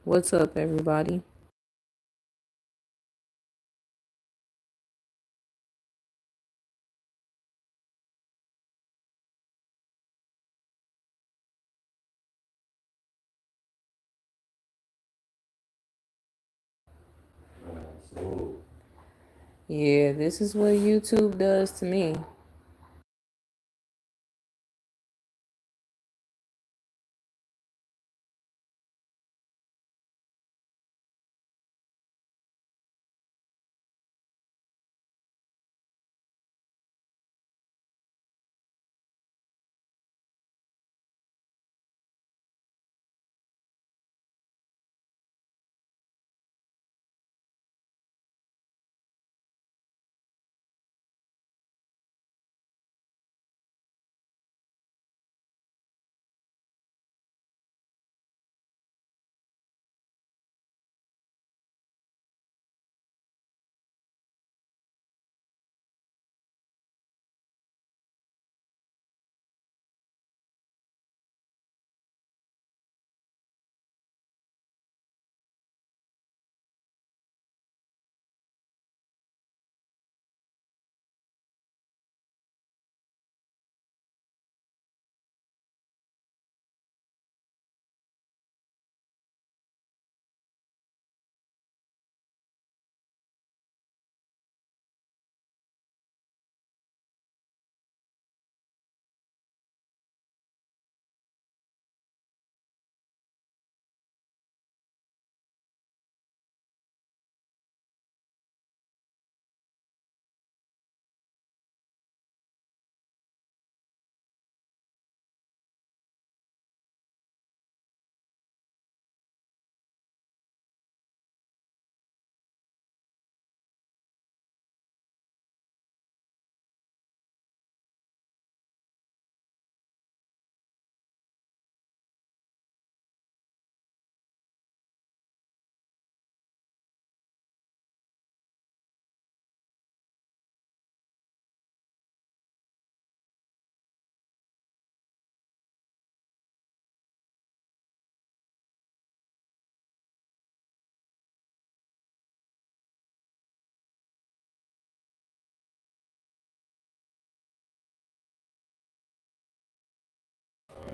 What's up, everybody? Yeah, this is what YouTube does to me.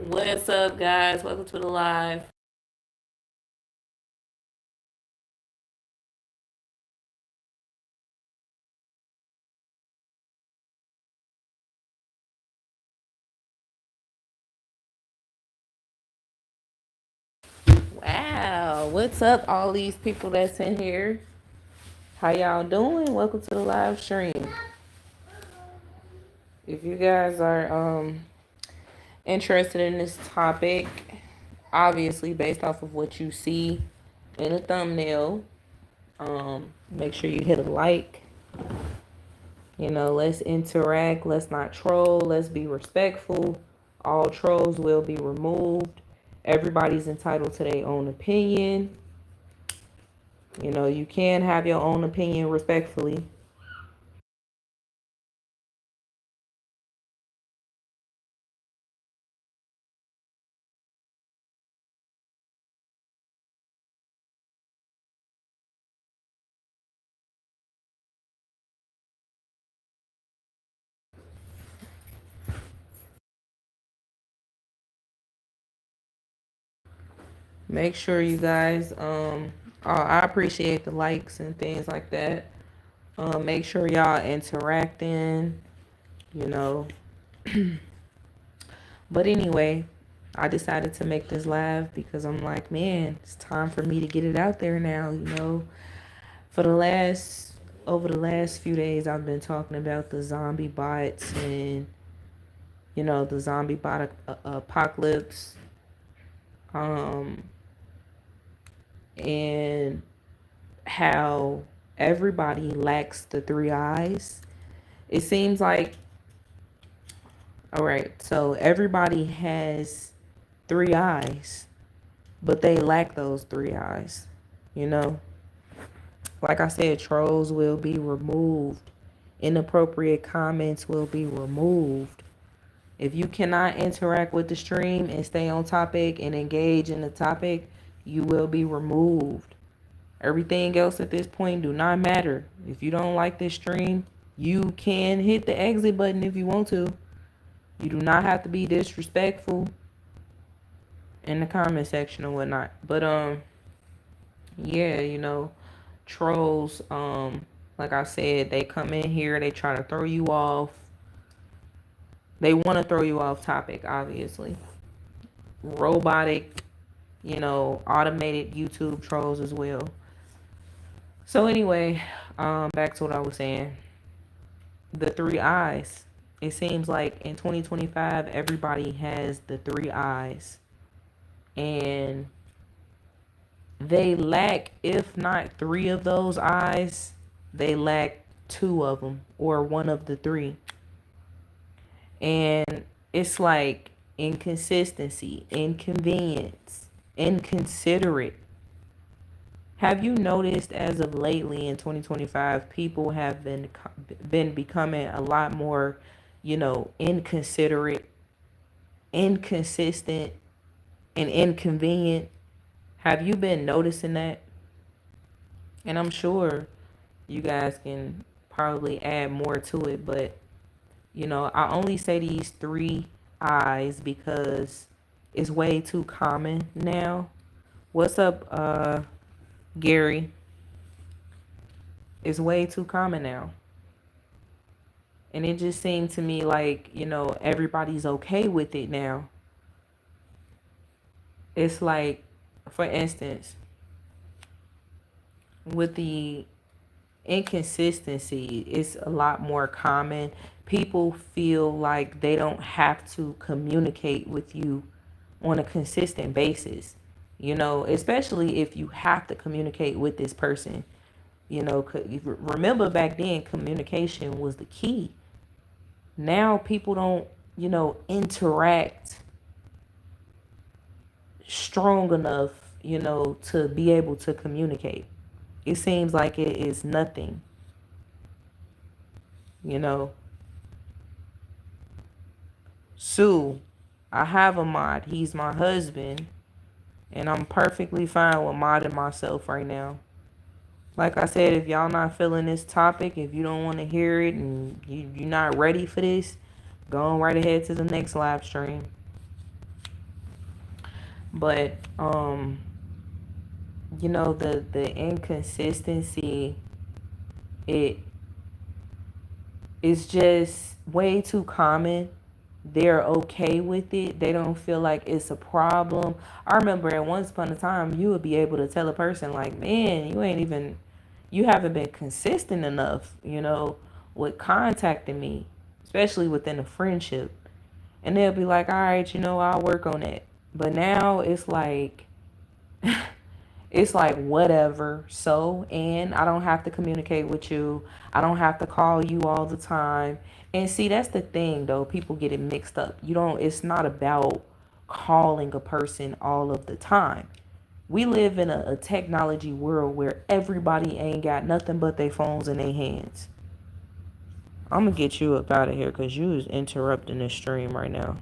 What's up, guys? Welcome to the live. Wow, what's up, all these people that's in here? How y'all doing? Welcome to the live stream. If you guys are interested in this topic, obviously based off of what you see in the thumbnail, make sure you hit a like. Let's interact. Let's not troll. Let's be respectful. All trolls will be removed. Everybody's entitled to their own opinion. You can have your own opinion respectfully. Make sure you guys, I appreciate the likes and things like that. Make sure y'all interacting, you know. But anyway, I decided to make this live because I'm like, man, it's time for me to get it out there now. For over the last few days, I've been talking about the zombie bots and, the zombie bot apocalypse. Um, and how everybody lacks the three eyes. It seems like, all right, so everybody has three eyes, but they lack those three eyes, you know? Like I said, trolls will be removed, inappropriate comments will be removed. If you cannot interact with the stream and stay on topic and engage in the topic, You will be removed. Everything else at this point do not matter. If you don't like this stream, you can hit the exit button if you want to. You do not have to be disrespectful in the comment section or whatnot. But yeah, trolls, like I said, they come in here, they try to throw you off. They want to throw you off topic, obviously. Robotic, automated YouTube trolls as well. So anyway, back to what I was saying. The three eyes. It seems like in 2025, everybody has the three eyes. And they lack, if not three of those eyes, they lack two of them or one of the three. And it's like inconsistency, inconvenience, inconsiderate. Have you noticed as of lately in 2025, people have been becoming a lot more, inconsiderate, inconsistent, and inconvenient? Have you been noticing that? And I'm sure you guys can probably add more to it, but I only say these three eyes because it's way too common now. What's up, Gary? It's way too common now. And it just seemed to me like, everybody's okay with it now. It's like, for instance, with the inconsistency, it's a lot more common. People feel like they don't have to communicate with you on a consistent basis, especially if you have to communicate with this person. Remember back then, communication was the key. Now people don't, interact strong enough, to be able to communicate. It seems like it is nothing, Sue, I have a mod. He's my husband, and I'm perfectly fine with modding myself right now. Like I said, if y'all not feeling this topic, if you don't want to hear it and you're not ready for this, go on right ahead to the next live stream. But the inconsistency, it's just way too common. They're okay with it. They don't feel like it's a problem. I remember at once upon a time, you would be able to tell a person like, man, you haven't been consistent enough, with contacting me, especially within a friendship. And they'll be like, all right, I'll work on it. But now it's like, it's like whatever. So, and I don't have to communicate with you. I don't have to call you all the time. And see, that's the thing though. People get it mixed up. It's not about calling a person all of the time. We live in a technology world where everybody ain't got nothing but their phones in their hands. I'm gonna get you up out of here because you is interrupting the stream right now.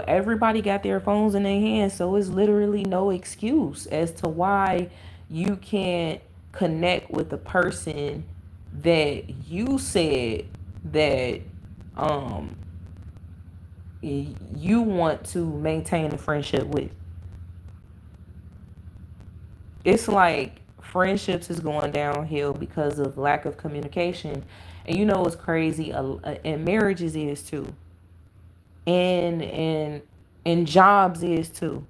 Everybody got their phones in their hands, so it's literally no excuse as to why you can't connect with the person that you said that you want to maintain a friendship with. It's like friendships is going downhill because of lack of communication. And what's crazy? And marriages is too. And jobs is too.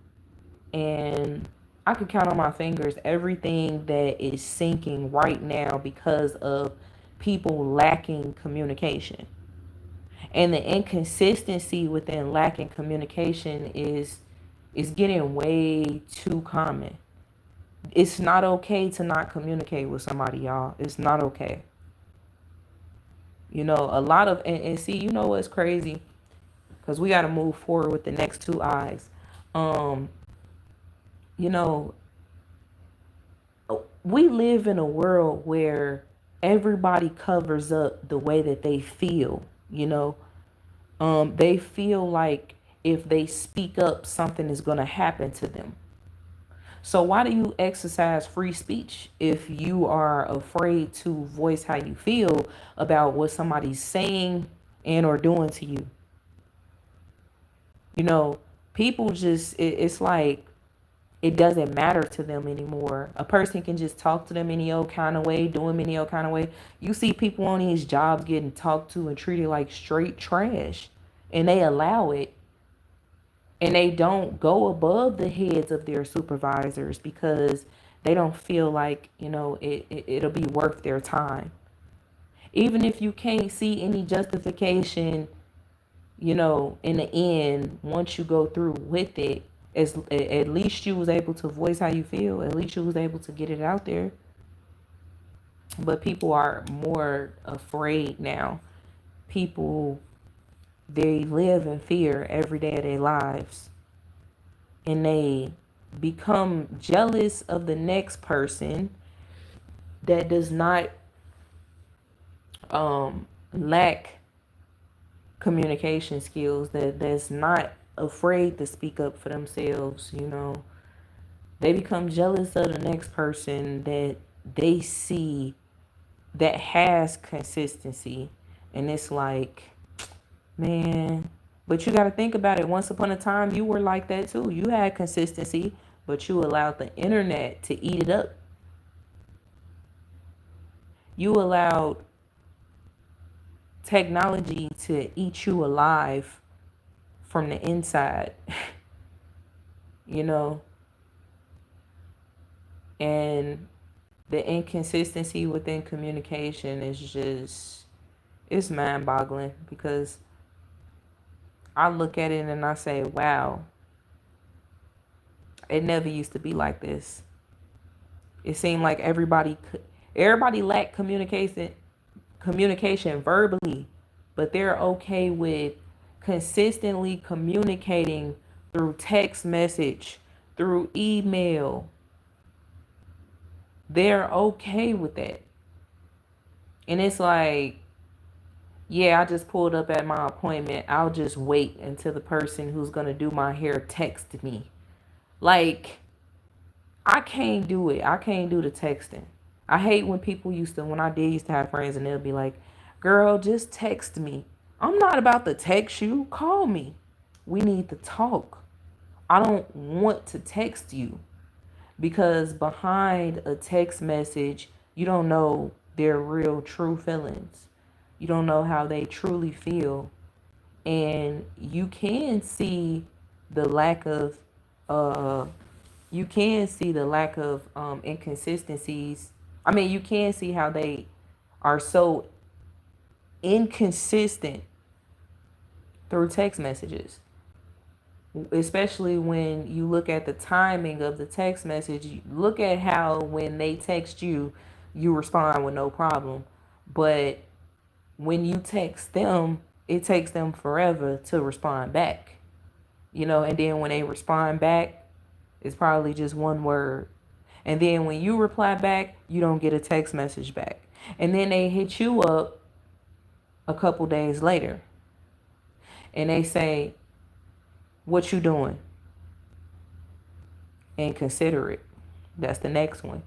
And I could count on my fingers everything that is sinking right now because of people lacking communication. And the inconsistency within lacking communication is getting way too common. It's not okay to not communicate with somebody, y'all. It's not okay. A lot of, and see, what's crazy? Because we got to move forward with the next two eyes. We live in a world where everybody covers up the way that they feel, They feel like if they speak up, something is going to happen to them. So why do you exercise free speech if you are afraid to voice how you feel about what somebody's saying and or doing to you? You know, people just it's like it doesn't matter to them anymore. A person can just talk to them any old kind of way, do them any old kind of way. You see people on these jobs getting talked to and treated like straight trash, and they allow it, and they don't go above the heads of their supervisors because they don't feel like, it'll be worth their time. Even if you can't see any justification, in the end, once you go through with it, at least you was able to voice how you feel. At least you was able to get it out there. But people are more afraid now. People, they live in fear every day of their lives. And they become jealous of the next person that does not lack communication skills, that's not afraid to speak up for themselves. They become jealous of the next person that they see that has consistency, and it's like, man, but you got to think about it. Once upon a time you were like that too. You had consistency, but you allowed the internet to eat it up. You allowed technology to eat you alive from the inside. you know and the inconsistency within communication is just, it's mind-boggling, because I look at it and I say, wow, it never used to be like this. It seemed like everybody lacked communication verbally, but they're okay with consistently communicating through text message, through email. They're okay with that. And it's like, yeah, I just pulled up at my appointment. I'll just wait until the person who's going to do my hair text me. Like, I can't do it. I can't do the texting. I hate when people when I did used to have friends and they'll be like, girl, just text me. I'm not about to text you. Call me. We need to talk. I don't want to text you, because behind a text message, you don't know their real true feelings. You don't know how they truly feel. And you can see the lack of inconsistencies. I mean, you can see how they are so inconsistent through text messages, especially when you look at the timing of the text message. You look at how when they text you, you respond with no problem, but when you text them, it takes them forever to respond back. And then when they respond back, it's probably just one word. And then when you reply back, you don't get a text message back. And then they hit you up a couple days later and they say, what you doing? Inconsiderate. That's the next one.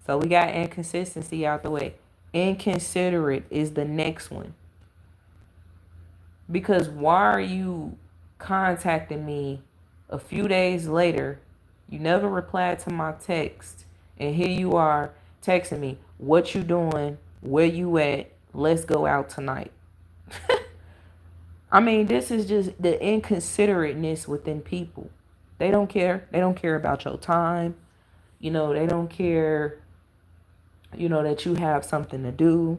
So we got inconsistency out the way. Inconsiderate is the next one. Because why are you contacting me a few days later? You never replied to my text, and here you are texting me, what you doing? Where you at? Let's go out tonight. I mean, this is just the inconsiderateness within people. They don't care. They don't care about your time. They don't care, that you have something to do,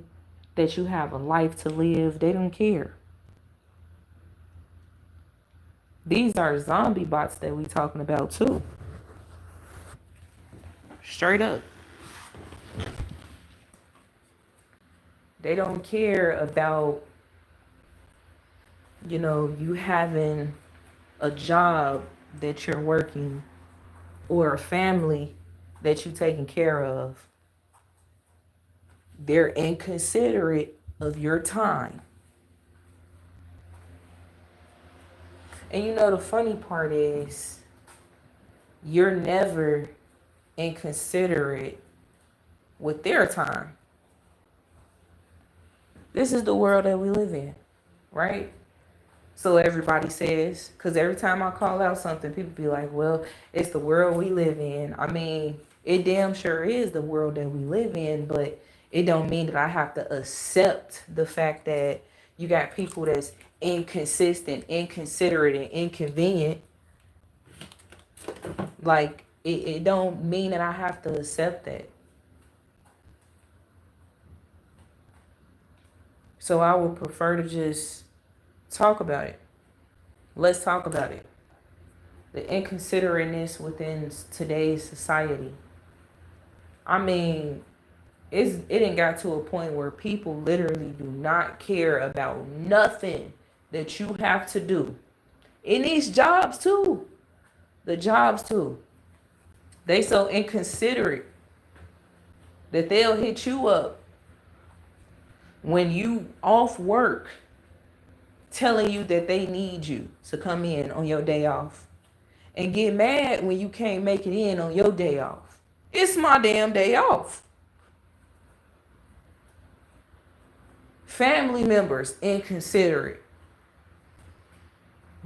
that you have a life to live. They don't care. These are zombie bots that we talking about too. Straight up. They don't care about, you having a job that you're working, or a family that you're taking care of. They're inconsiderate of your time. And you know, the funny part is you're never inconsiderate with their time. This is the world that we live in, right? So everybody says, because every time I call out something, people be like, well, it's the world we live in. I mean, it damn sure is the world that we live in, but it don't mean that I have to accept the fact that you got people that's inconsistent, inconsiderate, and inconvenient. Like, it don't mean that I have to accept that. So I would prefer to just talk about it. Let's talk about it. The inconsiderateness within today's society. I mean, it ain't got to a point where people literally do not care about nothing that you have to do. In these jobs too. The jobs too. They so inconsiderate that they'll hit you up when you off work, telling you that they need you to come in on your day off, and get mad when you can't make it in on your day off. It's my damn day off. Family members inconsiderate,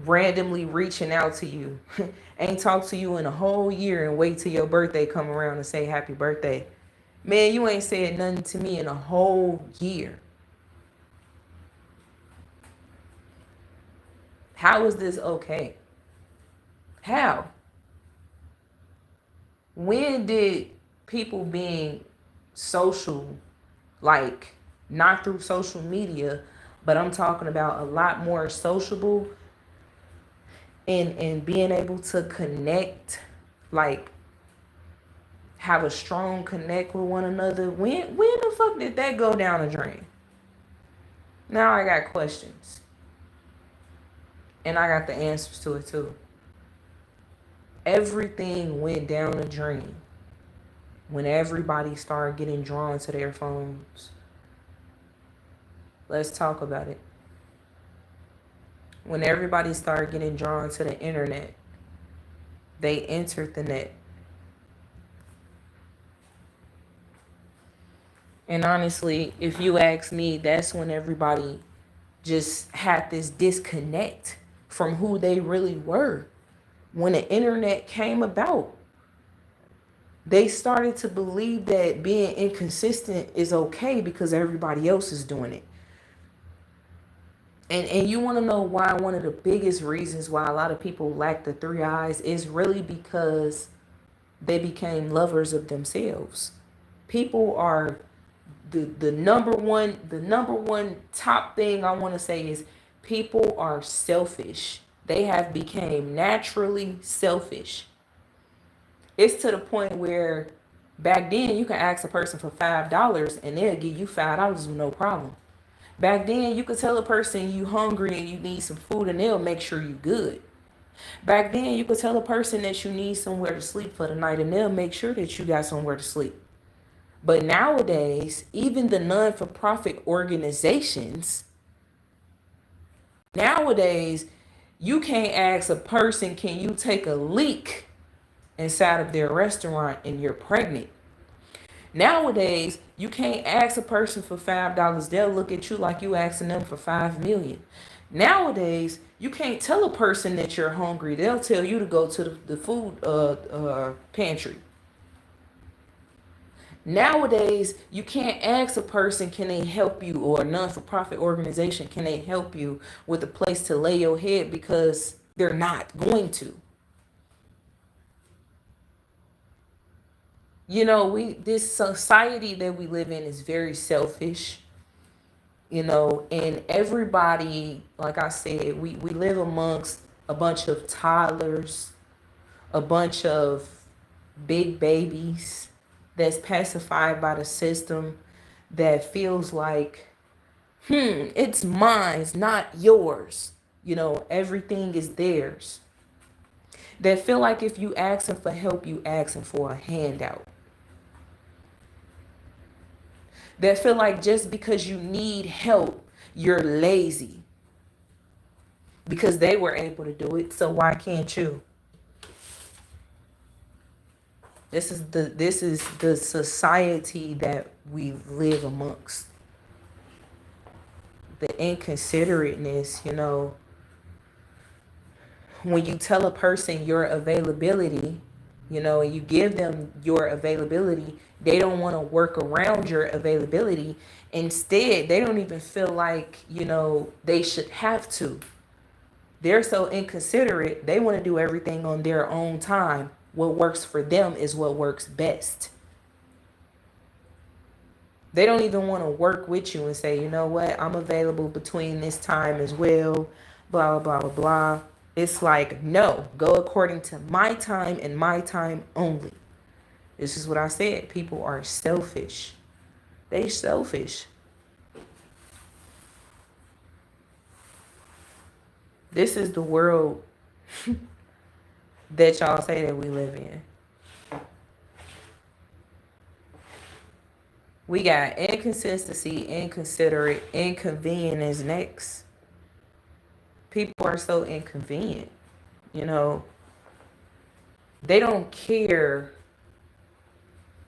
randomly reaching out to you. Ain't talked to you in a whole year and wait till your birthday come around and say happy birthday. Man, you ain't said nothing to me in a whole year. How is this okay? How? When did people being social, like not through social media, but I'm talking about a lot more sociable and being able to connect, like have a strong connect with one another. When the fuck did that go down the drain? Now I got questions. And I got the answers to it too. Everything went down the drain when everybody started getting drawn to their phones. Let's talk about it. When everybody started getting drawn to the internet, they entered the net. And honestly, if you ask me, that's when everybody just had this disconnect from who they really were. When the internet came about, they started to believe that being inconsistent is okay because everybody else is doing it. And you want to know why one of the biggest reasons why a lot of people lack the three eyes is really because they became lovers of themselves. People are the number one top thing I want to say is people are selfish. They have become naturally selfish. It's to the point where back then you can ask a person for $5 and they'll give you $5 with no problem. Back then you could tell a person you hungry and you need some food and they'll make sure you good. Back then you could tell a person that you need somewhere to sleep for the night and they'll make sure that you got somewhere to sleep. But nowadays, even the non-for-profit organizations, nowadays, you can't ask a person, can you take a leak inside of their restaurant and you're pregnant? Nowadays, you can't ask a person for $5. They'll look at you like you asking them for 5 million. Nowadays, you can't tell a person that you're hungry. They'll tell you to go to the food pantry. Nowadays, you can't ask a person, can they help you, or a non-for-profit organization, can they help you with a place to lay your head, because they're not going to. You know, this society that we live in is very selfish, you know, and everybody, like I said, we live amongst a bunch of toddlers, a bunch of big babies that's pacified by the system, that feels like, it's mine, not yours. You know, everything is theirs. That feel like if you asking for help, you asking for a handout. That feel like just because you need help, you're lazy. because they were able to do it. So why can't you? This is the society that we live amongst. The inconsiderateness, when you tell a person your availability, and you give them your availability, they don't want to work around your availability. Instead, they don't even feel like, they should have to. They're so inconsiderate, they want to do everything on their own time. What works for them is what works best. They don't even want to work with you and say, you know what, I'm available between this time as well, blah, blah, blah, blah. It's like, no, go according to my time and my time only. This is what I said. People are selfish. They selfish. This is the world that y'all say that we live in. We got inconsistency, inconsiderate, inconvenient is next. People are so inconvenient. They don't care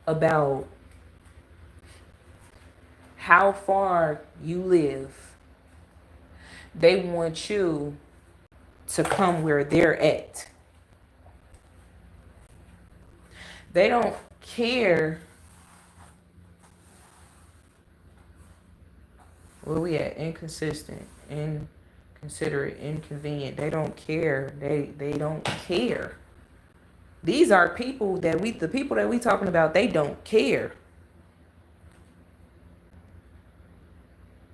about how far you live. They want you to come where they're at. They don't care. Where we at? Inconsistent, inconsiderate, inconvenient. They don't care. They don't care. These are people the people that we talking about, they don't care.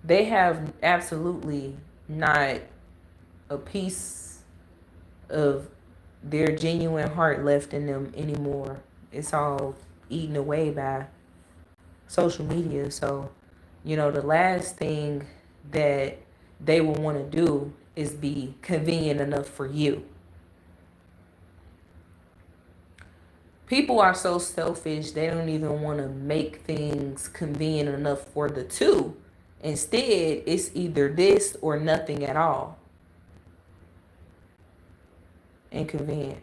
They have absolutely not a piece of their genuine heart left in them anymore. It's all eaten away by social media. So, the last thing that they will want to do is be convenient enough for you. People are so selfish, they don't even want to make things convenient enough for the two. Instead, it's either this or nothing at all. Inconvenient.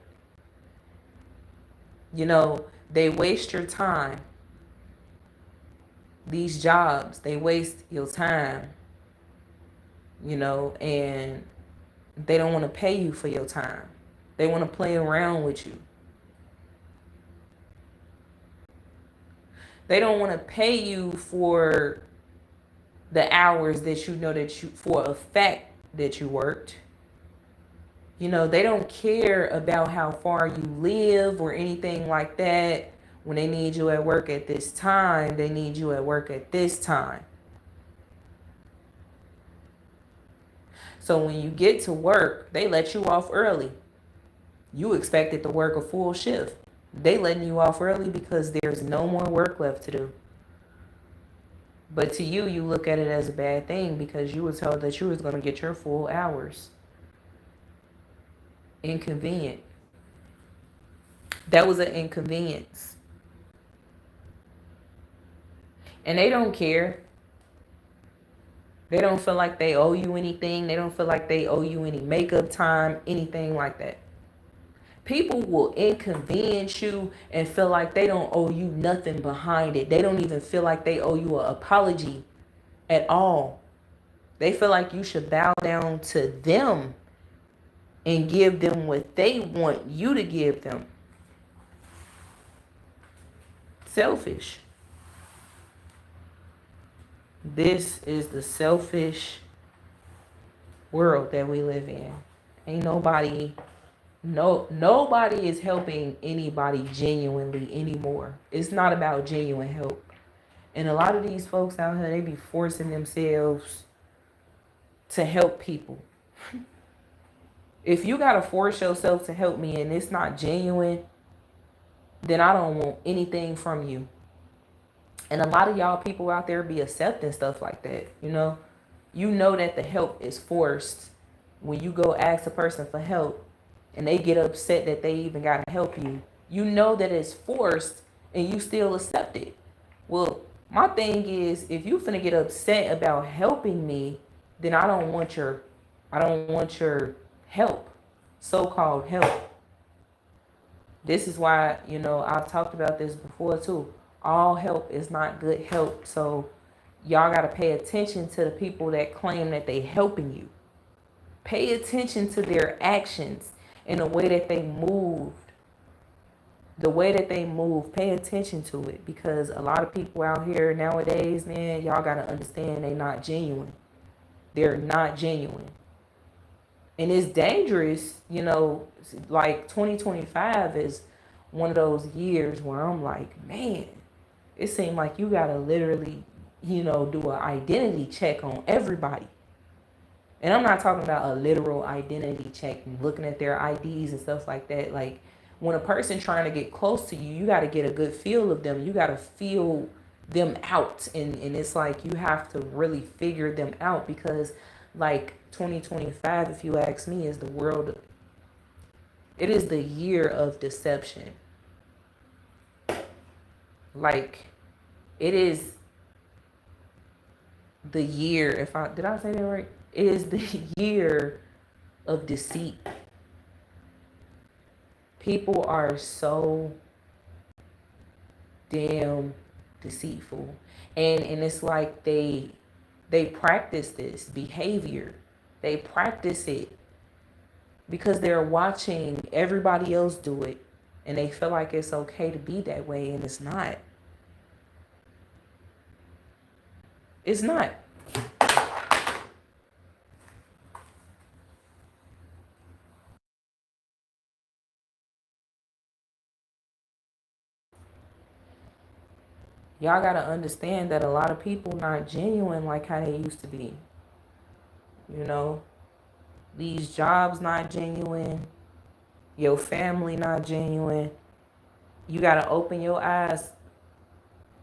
They waste your time. These jobs, they waste your time, and they don't want to pay you for your time. They want to play around with you. They don't want to pay you for the hours that for a fact that you worked. They don't care about how far you live or anything like that. When they need you at work at this time, they need you at work at this time. So when you get to work, they let you off early. You expected to work a full shift. They letting you off early because there's no more work left to do. But to you, you look at it as a bad thing because you were told that you was going to get your full hours. Inconvenient. That was an inconvenience. And they don't care. They don't feel like they owe you anything. They don't feel like they owe you any makeup time, anything like that. People will inconvenience you and feel like they don't owe you nothing behind it. They don't even feel like they owe you an apology at all. They feel like you should bow down to them and give them what they want you to give them. Selfish. This is the selfish world that we live in. Ain't nobody is helping anybody genuinely anymore. It's not about genuine help. And a lot of these folks out here, they be forcing themselves to help people. If you gotta force yourself to help me and it's not genuine, then I don't want anything from you. And a lot of y'all people out there be accepting stuff like that, You know that the help is forced when you go ask a person for help and they get upset that they even gotta help you. You know that it's forced and you still accept it. Well, my thing is, if you finna get upset about helping me, then I don't want your I don't want your help, so-called help. This is why, I've talked about this before too. All help is not good help. So y'all got to pay attention to the people that claim that they helping you. Pay attention to their actions and the way that they moved. The way that they move, pay attention to it, because a lot of people out here nowadays, man, y'all got to understand they not genuine. They're not genuine. And it's dangerous, like 2025 is one of those years where I'm like, man, it seemed like you got to literally, do an identity check on everybody. And I'm not talking about a literal identity check and looking at their IDs and stuff like that. Like, when a person trying to get close to you, you got to get a good feel of them. You got to feel them out. And it's like you have to really figure them out, because like 2025, if you ask me, is it is the year of deception. Like, it is the year, did I say that right? It is the year of deceit. People are so damn deceitful. And it's like they practice this behavior. They practice it because they're watching everybody else do it, and they feel like it's okay to be that way, and it's not. It's not. Y'all gotta understand that a lot of people not genuine like how they used to be. These jobs not genuine. Your family not genuine. You gotta open your eyes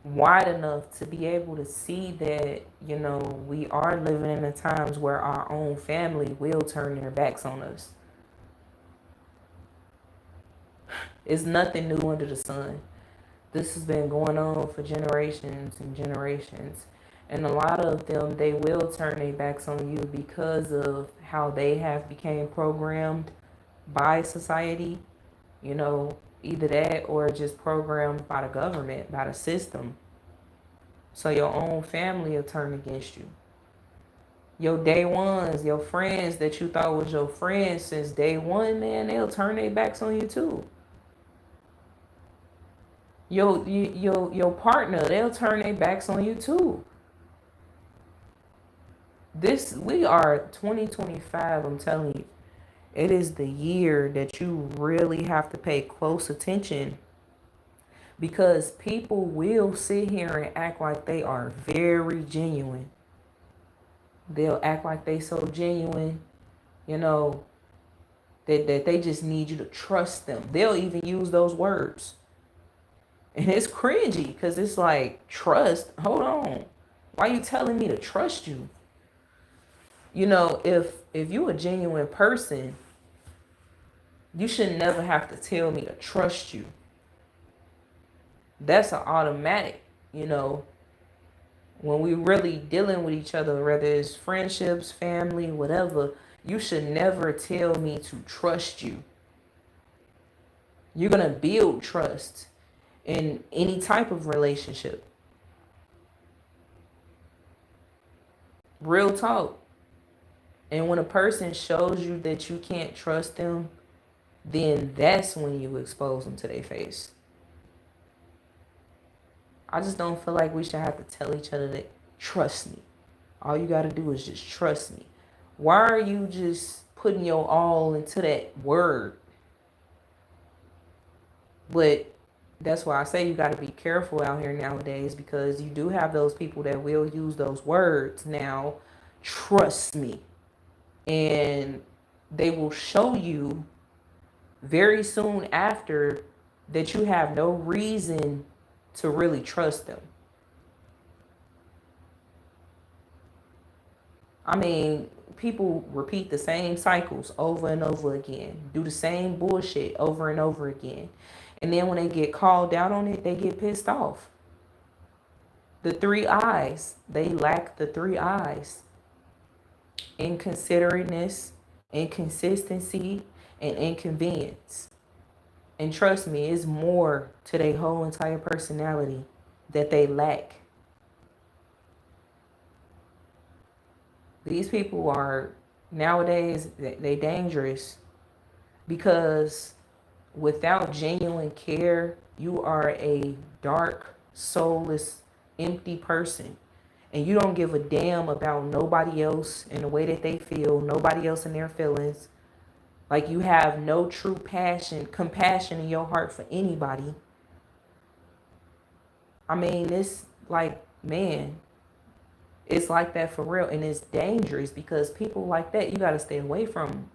wide enough to be able to see that, we are living in the times where our own family will turn their backs on us. It's nothing new under the sun. This has been going on for generations and generations. And a lot of them, they will turn their backs on you because of how they have became programmed by society. Either that or just programmed by the government, by the system. So your own family will turn against you. Your day ones, your friends that you thought was your friends since day one, man, they'll turn their backs on you too. Your partner, they'll turn their backs on you too. We are 2025, I'm telling you. It is the year that you really have to pay close attention, because people will sit here and act like they are very genuine. They'll act like they so genuine, that they just need you to trust them. They'll even use those words. And it's cringy because it's like, trust? Hold on. Why are you telling me to trust you? If you're a genuine person, you should never have to tell me to trust you. That's an automatic, when we really dealing with each other, whether it's friendships, family, whatever, you should never tell me to trust you. You're going to build trust in any type of relationship. Real talk. And when a person shows you that you can't trust them, then that's when you expose them to their face. I just don't feel like we should have to tell each other that, trust me. All you got to do is just trust me. Why are you just putting your all into that word? But that's why I say you got to be careful out here nowadays, because you do have those people that will use those words now, trust me. And they will show you very soon after that you have no reason to really trust them. I mean, people repeat the same cycles over and over again, do the same bullshit over and over again. And then when they get called out on it, they get pissed off. The 3 eyes, they lack the 3 eyes. inconsiderateness, inconsistency, and inconvenience. And trust me, it's more to their whole entire personality that they lack. These people are nowadays they dangerous because without genuine care, you are a dark, soulless, empty person. And you don't give a damn about nobody else and the way that they feel, nobody else and their feelings. Like you have no true compassion in your heart for anybody. I mean, it's like, man, it's like that for real. And it's dangerous because people like that, you got to stay away from them.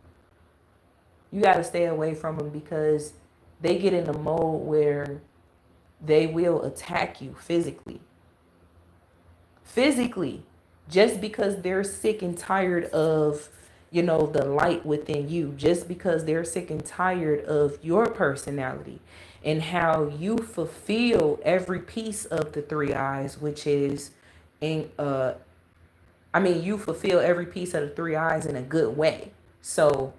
You got to stay away from them because they get in a mode where they will attack you physically. Physically, just because they're sick and tired of, the light within you, just because they're sick and tired of your personality and how you fulfill every piece of the three eyes, which is in you fulfill every piece of the three eyes in a good way. So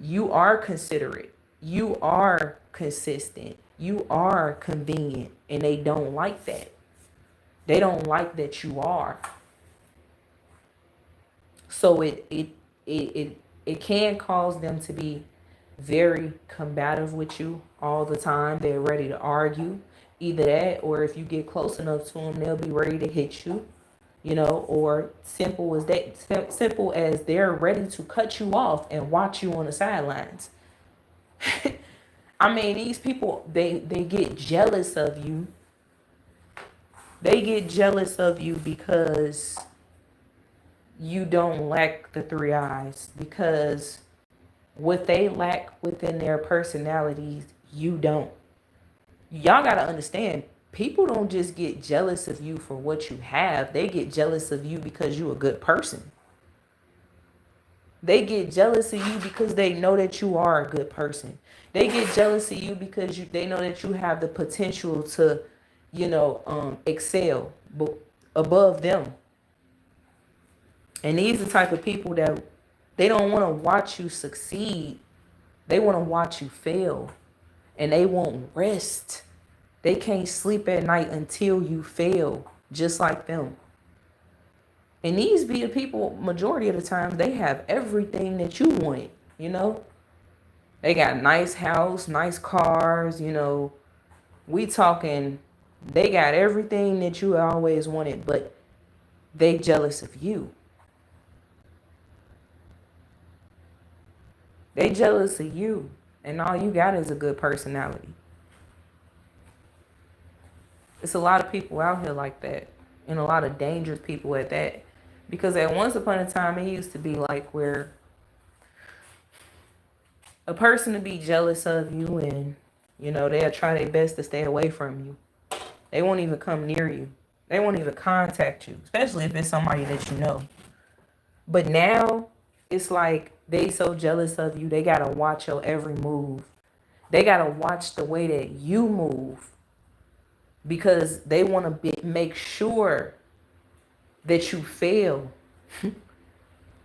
you are considerate, you are consistent, you are convenient, and they don't like that. They don't like that you are. So it can cause them to be very combative with you all the time. They're ready to argue. Either that, or if you get close enough to them, they'll be ready to hit you. Or simple as they're ready to cut you off and watch you on the sidelines. I mean, these people, they get jealous of you. They get jealous of you because you don't lack the three eyes, because what they lack within their personalities, you don't. Y'all got to understand, people don't just get jealous of you for what you have. They get jealous of you because you're a good person. They get jealous of you because they know that you are a good person. They get jealous of you because they know that you have the potential to, excel above them. And these are the type of people that they don't want to watch you succeed. They want to watch you fail. And they won't rest. They can't sleep at night until you fail, just like them. And these be the people, majority of the time, they have everything that you want, They got nice house, nice cars, We talking, they got everything that you always wanted, but they jealous of you. They jealous of you, and all you got is a good personality. It's a lot of people out here like that, and a lot of dangerous people at that. Because at once upon a time, it used to be like where a person to be jealous of you and, they'll try their best to stay away from you. They won't even come near you. They won't even contact you, especially if it's somebody that you know. But now it's like they so jealous of you, they got to watch your every move. They got to watch the way that you move because they want to make sure that you fail.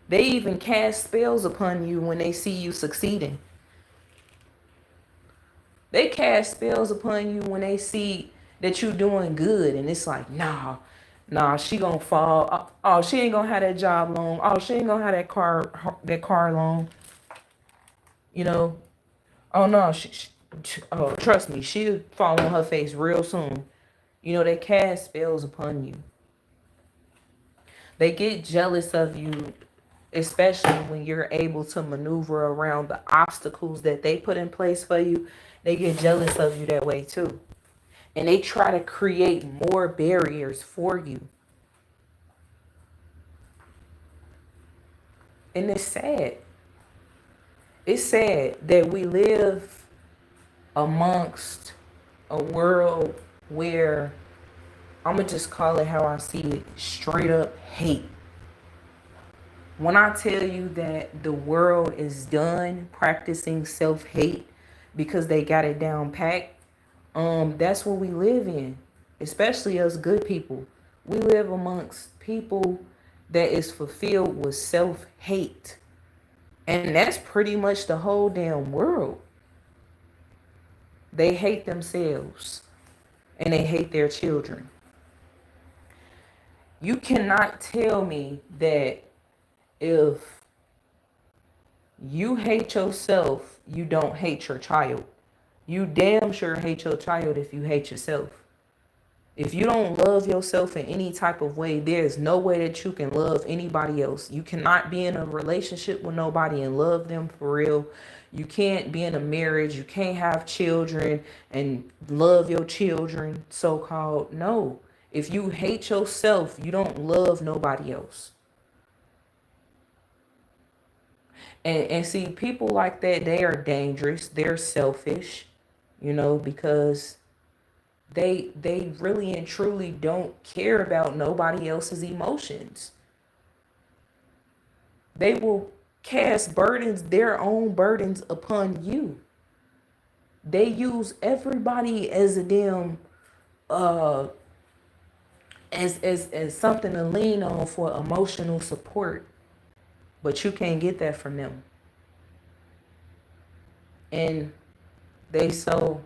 They even cast spells upon you when they see you succeeding. They cast spells upon you when they see that you're doing good, and it's like, nah, she gonna fall. Oh, she ain't gonna have that job long. Oh, she ain't gonna have that car long. Oh no, oh, trust me, she'll fall on her face real soon. They cast spells upon you. They get jealous of you, especially when you're able to maneuver around the obstacles that they put in place for you. They get jealous of you that way too. And they try to create more barriers for you. And it's sad. It's sad that we live amongst a world where, I'm going to just call it how I see it, straight up hate. When I tell you that the world is done practicing self-hate because they got it down packed, that's what we live in, especially us good people. We live amongst people that is fulfilled with self-hate. And that's pretty much the whole damn world. They hate themselves and they hate their children. You cannot tell me that if you hate yourself, you don't hate your child. You damn sure hate your child if you hate yourself. If you don't love yourself in any type of way, there's no way that you can love anybody else. You cannot be in a relationship with nobody and love them for real. You can't be in a marriage. You can't have children and love your children, so called. No. If you hate yourself, you don't love nobody else. And see, people like that, they are dangerous. They're selfish, because they really and truly don't care about nobody else's emotions. They will cast burdens, their own burdens, upon you. They use everybody as a damn as something to lean on for emotional support, but you can't get that from them. And they so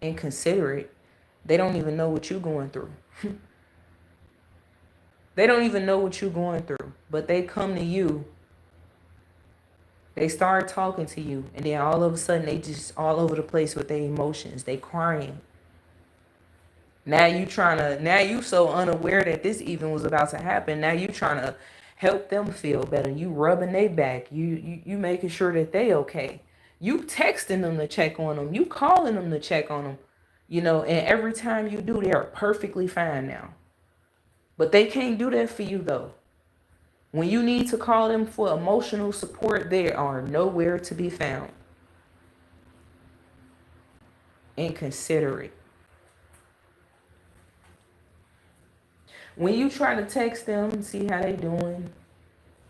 inconsiderate, they don't even know what you're going through. They don't even know what you're going through, but they come to you. They start talking to you, and then all of a sudden they just all over the place with their emotions. They crying. Now you so unaware that this even was about to happen. Now you trying to help them feel better. You rubbing their back. You making sure that they okay. You texting them to check on them. You calling them to check on them. And every time you do, they're perfectly fine now. But they can't do that for you though. When you need to call them for emotional support, they are nowhere to be found. Inconsiderate. When you try to text them and see how they doing,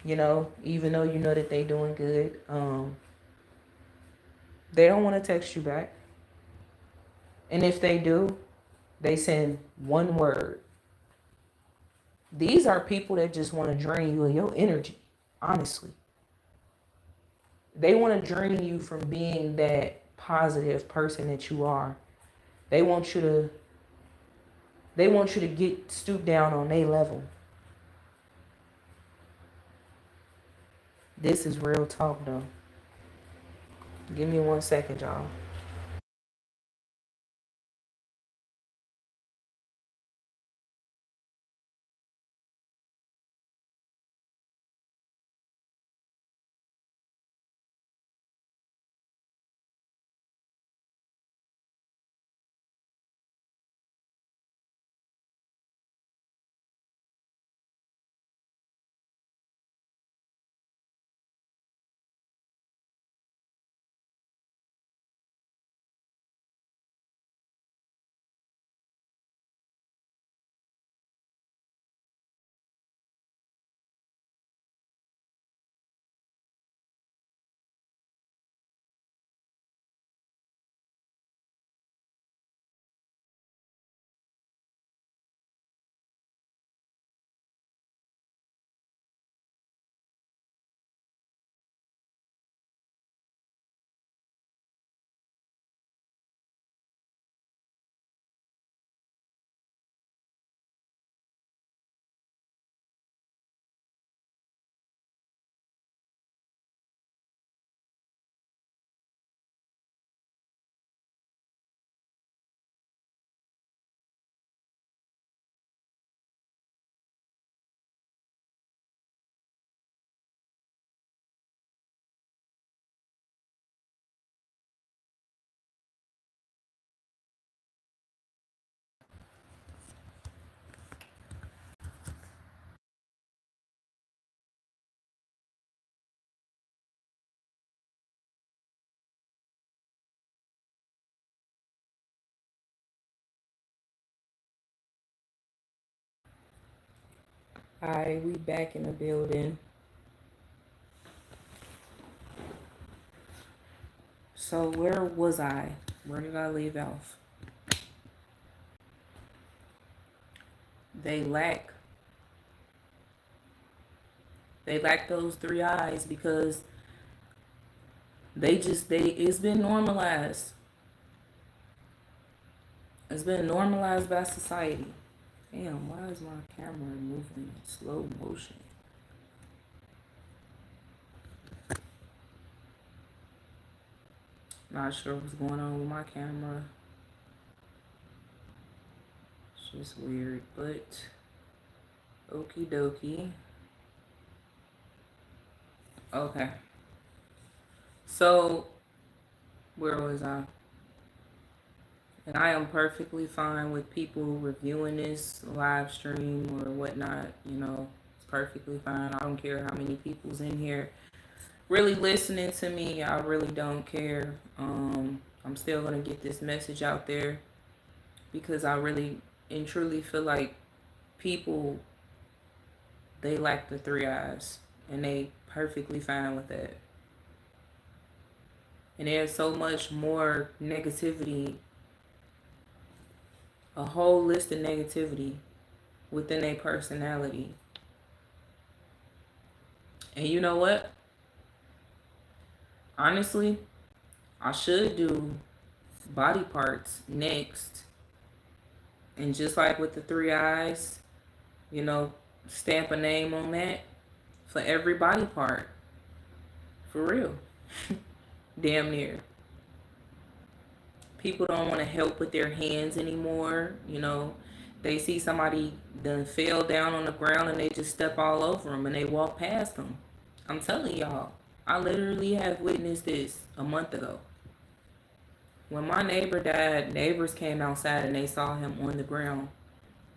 even though you know that they doing good, they don't want to text you back. And if they do, they send one word. These are people that just want to drain you of your energy, honestly. They want to drain you from being that positive person that you are. They want you to get stooped down on their level. This is real talk though. Give me 1 second, y'all. All right, we back in the building. So where was I? Where did I leave off? They lack They lack those three eyes because it's been normalized. It's been normalized by society. Damn, why is my camera moving in slow motion? Not sure what's going on with my camera. It's just weird, but okie dokie. Okay. So, where was I? And I am perfectly fine with people reviewing this live stream or whatnot. You know, it's perfectly fine. I don't care how many people's in here really listening to me. I really don't care. I'm still gonna get this message out there because I really and truly feel like people, they lack the three eyes and they perfectly fine with that. And there's so much more negativity, a whole list of negativity within a personality. And you know what? Honestly, I should do body parts next. And just like with the three eyes, you know, stamp a name on that for every body part. For real. Damn near. People don't want to help with their hands anymore. You know, they see somebody done fell down on the ground and they just step all over them and they walk past them. I'm telling y'all, I literally have witnessed this a month ago. When my neighbor died, neighbors came outside and they saw him on the ground.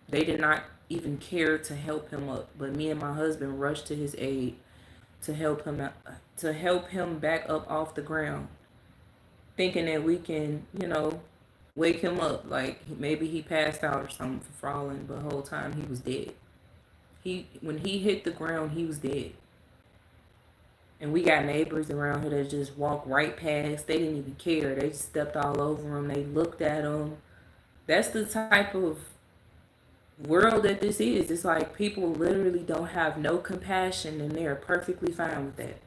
They did not even care to help him up, but me and my husband rushed to his aid to help him out, to help him back up off the ground, thinking that we can, you know, wake him up. Like maybe he passed out or something for falling, but the whole time he was dead. When he hit the ground, he was dead. And we got neighbors around here that just walked right past. They didn't even care. They just stepped all over him. They looked at him. That's the type of world that this is. It's like people literally don't have no compassion and they're perfectly fine with that.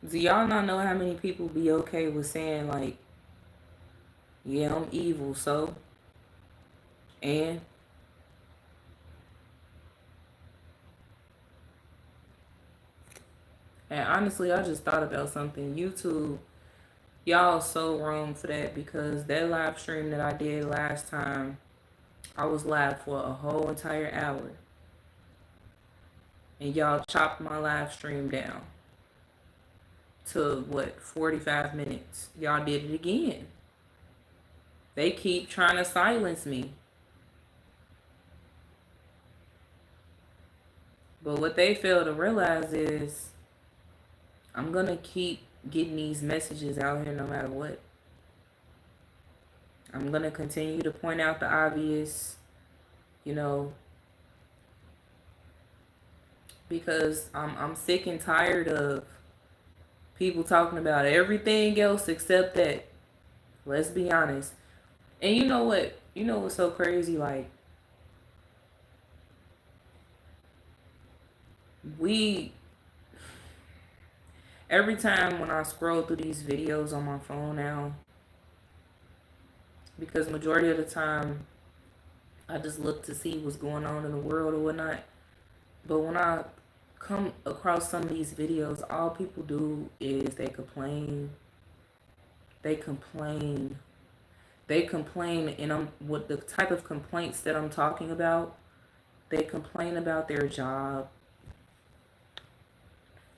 Do y'all not know how many people be okay with saying like, yeah, I'm evil, so, and honestly, I just thought about something. YouTube, y'all so wrong for that because that live stream that I did last time, I was live for a whole entire hour. And y'all chopped my live stream down to what, 45 minutes. Y'all did it again. They keep trying to silence me. But what they fail to realize is I'm going to keep getting these messages out here no matter what. I'm going to continue to point out the obvious, you know, because I'm sick and tired of people talking about everything else except that. Let's be honest. And you know what? You know what's so crazy? Like, every time when I scroll through these videos on my phone now, because majority of the time I just look to see what's going on in the world or whatnot. But when I come across some of these videos, all people do is they complain. They complain. They complain, and I'm what the type of complaints that I'm talking about. They complain about their job.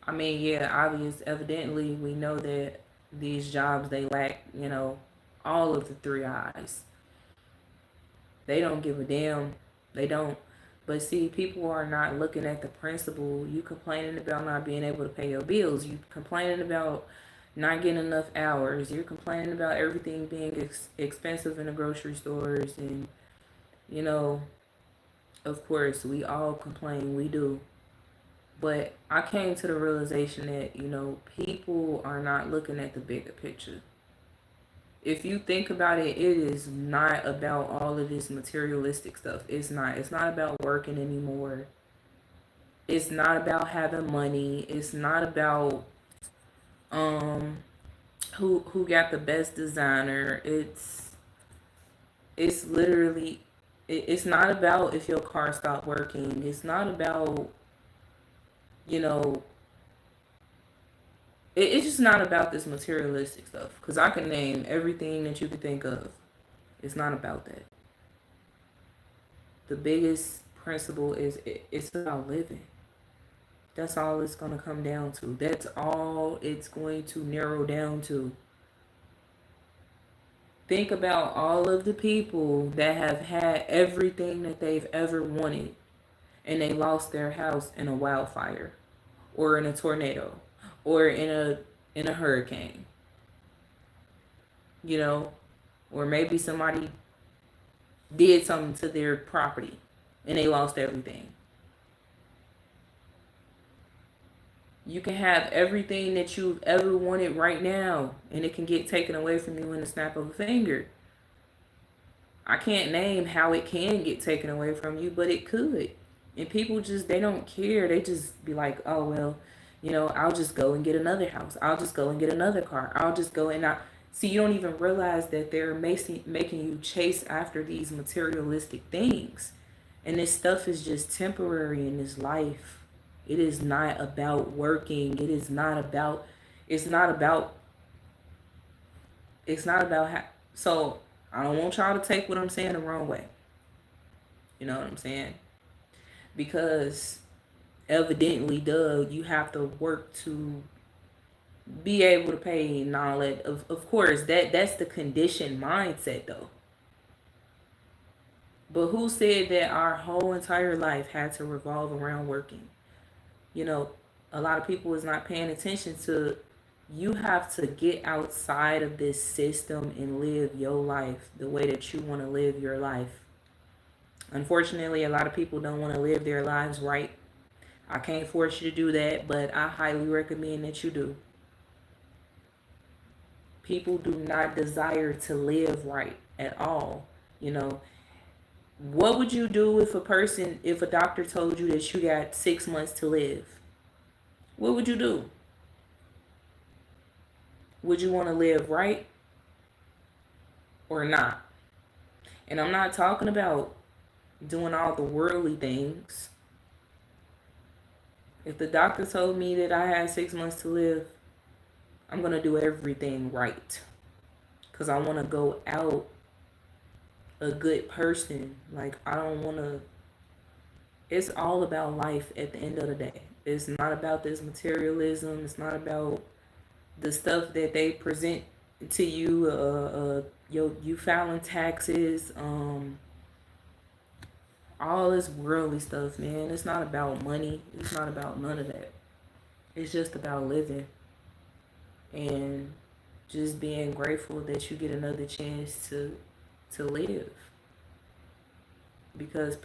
I mean, yeah, evidently, we know that these jobs, they lack, you know, all of the three eyes. They don't give a damn. They don't. But see, people are not looking at the principle. You complaining about not being able to pay your bills. You complaining about not getting enough hours. You're complaining about everything being expensive in the grocery stores. And, you know, of course, we all complain. We do. But I came to the realization that, you know, people are not looking at the bigger picture. If you think about it, it is not about all of this materialistic stuff. It's not. It's not about working anymore. It's not about having money. It's not about um who got the best designer. It's literally it's not about if your car stopped working. It's not about, you know, it's just not about this materialistic stuff. Because I can name everything that you could think of. It's not about that. The biggest principle is it's about living. That's all it's going to come down to. That's all it's going to narrow down to. Think about all of the people that have had everything that they've ever wanted and they lost their house in a wildfire or in a tornado or in a hurricane. You know, or maybe somebody did something to their property and they lost everything. You can have everything that you've ever wanted right now, and it can get taken away from you in the snap of a finger. I can't name how it can get taken away from you, but it could. And people just, they don't care. They just be like, oh, well, you know, I'll just go and get another house. I'll just go and get another car. I'll just go and not. See, you don't even realize that they're making you chase after these materialistic things. And this stuff is just temporary in this life. It is not about working. It is not about, it's not about, it's not about, so I don't want y'all to take what I'm saying the wrong way. You know what I'm saying? Because evidently, you have to work to be able to pay and all that. Of course, that's the conditioned mindset though. But who said that our whole entire life had to revolve around working? You know, a lot of people is not paying attention to, you have to get outside of this system and live your life the way that you want to live your life. Unfortunately, a lot of people don't want to live their lives right. I can't force you to do that, but I highly recommend that you do. People do not desire to live right at all. You know, what would you do if a doctor told you that you got 6 months to live? What would you do? Would you want to live right or not? And I'm not talking about doing all the worldly things. If the doctor told me that I had 6 months to live, I'm going to do everything right. Because I want to go out a good person. Like, I don't want to. It's all about life at the end of the day. It's not about this materialism. It's not about the stuff that they present to you. You filing taxes. All this worldly stuff, man. It's not about money. It's not about none of that. It's just about living and just being grateful that you get another chance to live. Because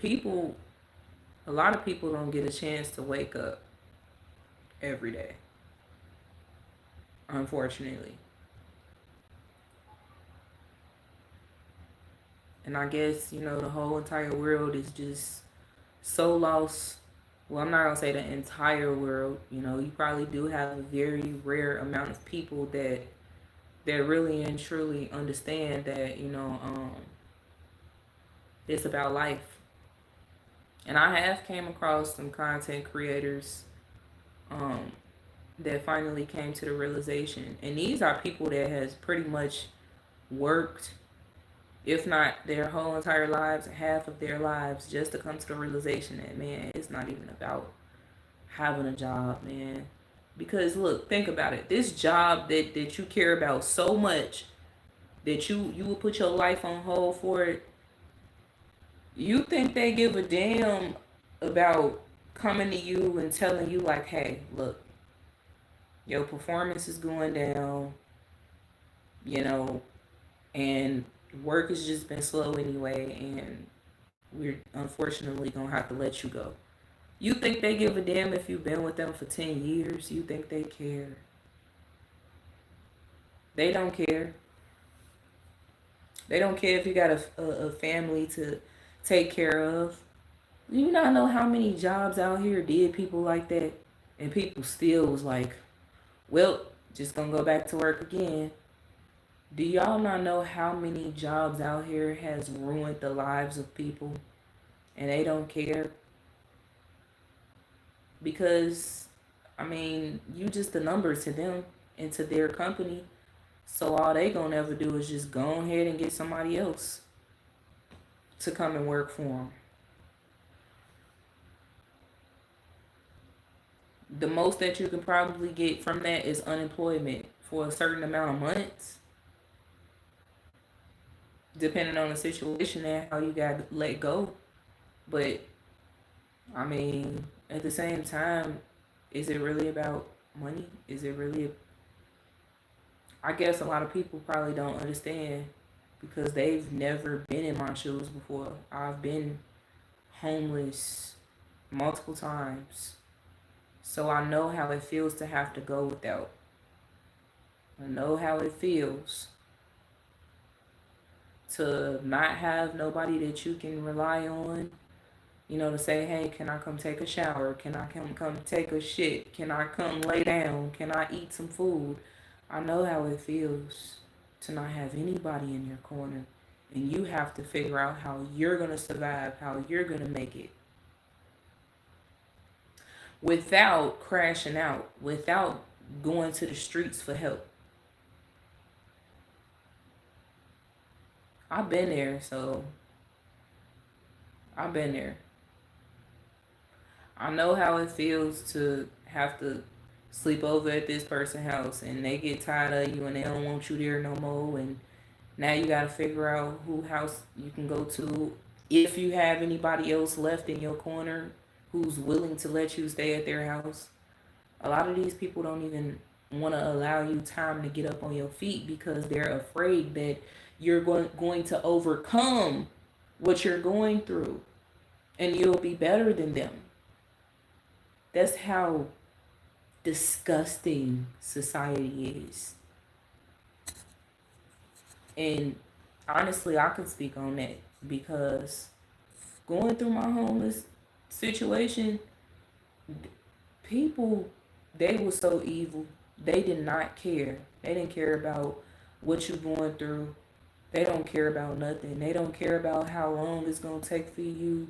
a lot of people don't get a chance to wake up every day, unfortunately. And I guess, you know, the whole entire world is just so lost. Well, I'm not going to say the entire world. You know, you probably do have a very rare amount of people that really and truly understand that, you know, it's about life. And I have came across some content creators that finally came to the realization. And these are people that has pretty much worked, if not their whole entire lives, half of their lives, just to come to the realization that, man, it's not even about having a job, man. Because look, think about it. This job that you care about so much, that you will put your life on hold for it, you think they give a damn about coming to you and telling you like, hey, look, your performance is going down, you know, and work has just been slow anyway, and we're unfortunately gonna have to let you go. You think they give a damn if you've been with them for 10 years? You think they care? They don't care. They don't care if you got a family to take care of. You not know how many jobs out here did people like that, and people still was like, "Well, just gonna go back to work again." Do y'all not know how many jobs out here has ruined the lives of people, and they don't care because, I mean, you just a number to them and to their company. So all they gonna ever do is just go ahead and get somebody else to come and work for them. The most that you can probably get from that is unemployment for a certain amount of months, depending on the situation and how you got let go. But I mean, at the same time, is it really about money? Is it really? I guess a lot of people probably don't understand because they've never been in my shoes before. I've been homeless multiple times. So I know how it feels to have to go without. I know how it feels to not have nobody that you can rely on, to say, hey, can I come take a shower? Can I come take a shit? Can I come lay down? Can I eat some food? I know how it feels to not have anybody in your corner. And you have to figure out how you're going to survive, how you're going to make it without crashing out, without going to the streets for help. I've been there, so I've been there. I know how it feels to have to sleep over at this person's house and they get tired of you and they don't want you there no more, and now you got to figure out who house you can go to, if you have anybody else left in your corner who's willing to let you stay at their house. A lot of these people don't even want to allow you time to get up on your feet because they're afraid that you're going to overcome what you're going through and you'll be better than them. That's how disgusting society is. And honestly, I can speak on that because going through my homeless situation, people, they were so evil. They did not care. They didn't care about what you're going through. They don't care about nothing. They don't care about how long it's going to take for you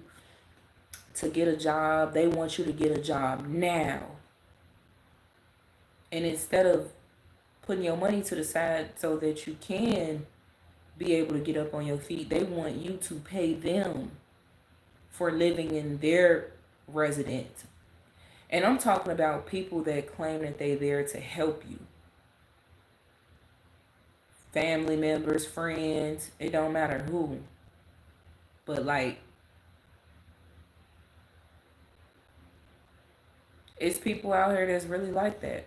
to get a job. They want you to get a job now. And instead of putting your money to the side so that you can be able to get up on your feet, they want you to pay them for living in their residence. And I'm talking about people that claim that they're there to help you. Family members, friends, it don't matter who. But like, it's people out here that's really like that.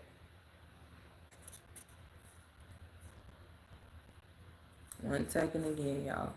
One second again, y'all.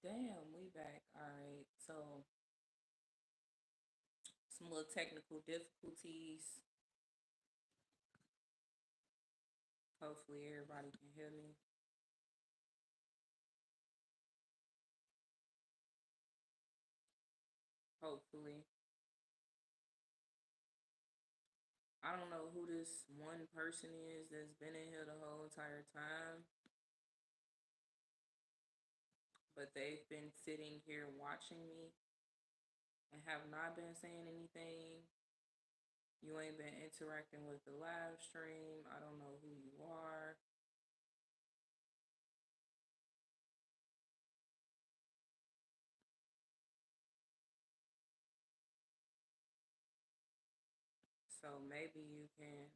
Damn, we back. All right. So, some little technical difficulties. Hopefully, everybody can hear me. Hopefully. I don't know who this one person is that's been in here the whole entire time, but they've been sitting here watching me and have not been saying anything. You ain't been interacting with the live stream. I don't know who you are. So maybe you can.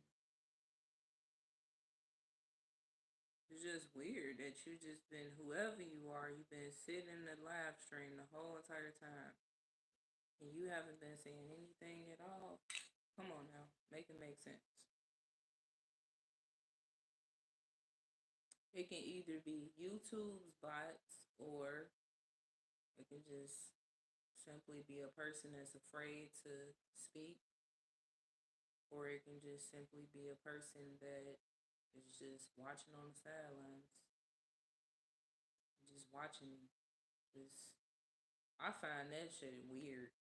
It's just weird that you just been whoever you are. You've been sitting in the live stream the whole entire time, and you haven't been saying anything at all. Come on now, make it make sense. It can either be YouTube's bots or it can just simply be a person that's afraid to speak, or it can just simply be a person that is just watching on the sidelines, just watching. Just I find that shit weird.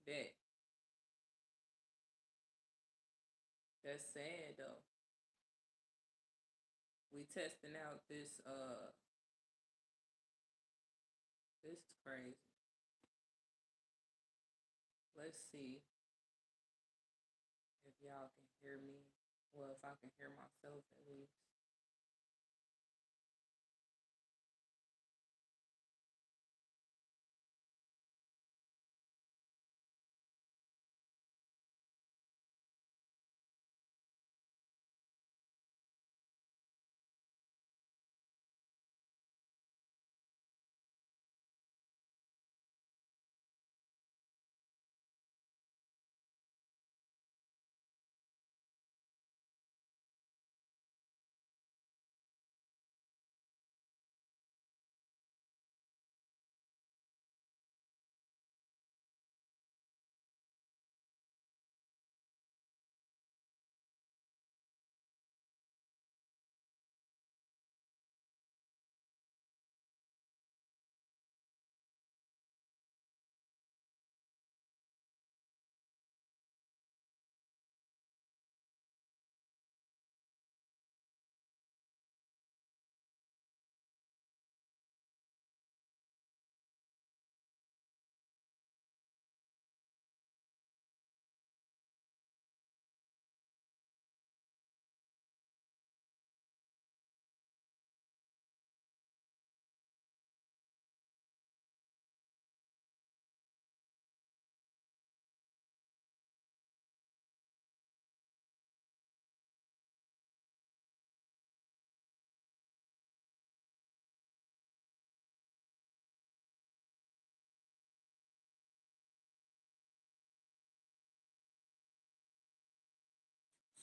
That that's sad though. We testing out this. This is crazy. Let's see if y'all can hear me. Well, if I can hear myself at least.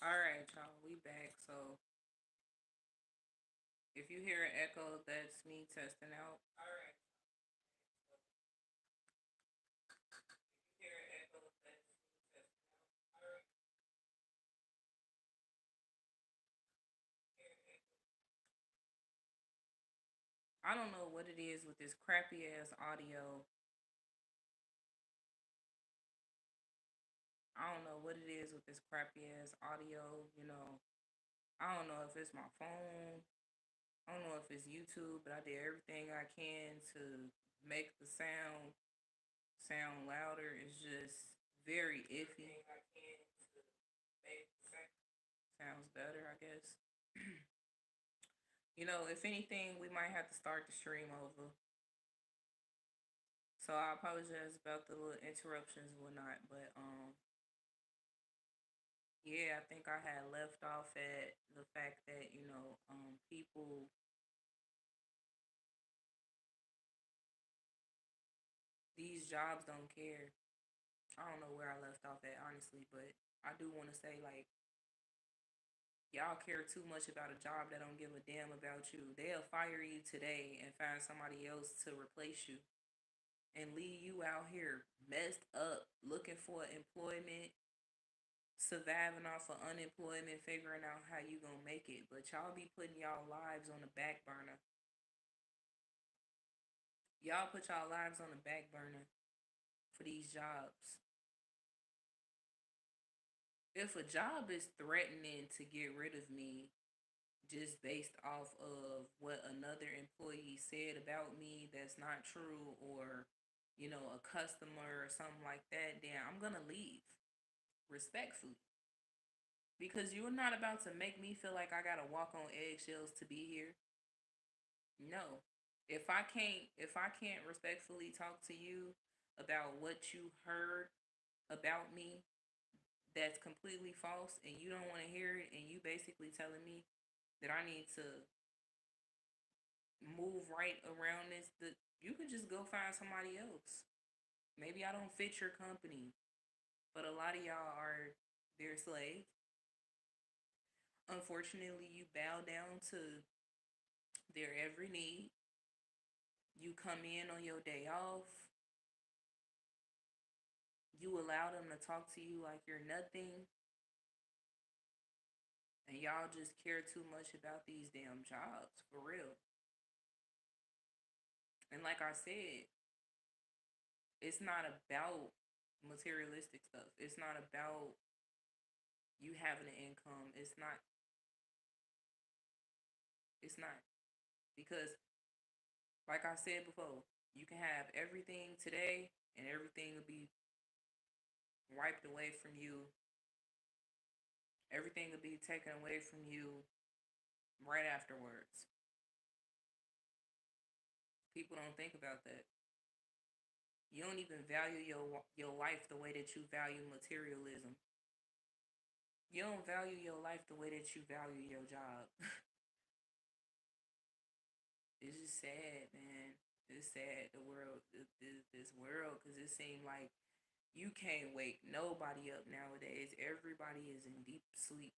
All right, y'all. We back. So if you hear an echo, that's me testing out. All right. If you hear an echo, that's me testing out. All right. I don't know what it is with this crappy ass audio. I don't know what it is with this crappy ass audio. I don't know if it's my phone. I don't know if it's YouTube, but I did everything I can to make the sound louder. It's just very iffy. Sounds better, I guess. If anything, we might have to start the stream over. So I apologize about the little interruptions and whatnot, but yeah, I think I had left off at the fact that people, these jobs don't care. I don't know where I left off at honestly, but I do want to say like y'all care too much about a job that don't give a damn about you. They'll fire you today and find somebody else to replace you and leave you out here messed up looking for employment, surviving off of unemployment, figuring out how you gonna make it. But y'all be putting y'all lives on the back burner. Y'all put y'all lives on the back burner for these jobs. If a job is threatening to get rid of me just based off of what another employee said about me that's not true, or a customer or something like that, then I'm gonna leave respectfully, because you're not about to make me feel like I gotta walk on eggshells to be here. No. If I can't respectfully talk to you about what you heard about me that's completely false and you don't want to hear it, and you basically telling me that I need to move right around this, you could just go find somebody else. Maybe I don't fit your company, but a lot of y'all are their slave. Unfortunately, you bow down to their every need. You come in on your day off. You allow them to talk to you like you're nothing. And y'all just care too much about these damn jobs, for real. And like I said, it's not about materialistic stuff. It's not about you having an income. It's not because like I said before, you can have everything today and everything will be wiped away from you. Everything will be taken away from you right afterwards. People don't think about that. You don't even value your life the way that you value materialism. You don't value your life the way that you value your job. It's just sad, man. It's sad the world, this world, because it seems like you can't wake nobody up nowadays. Everybody is in deep sleep.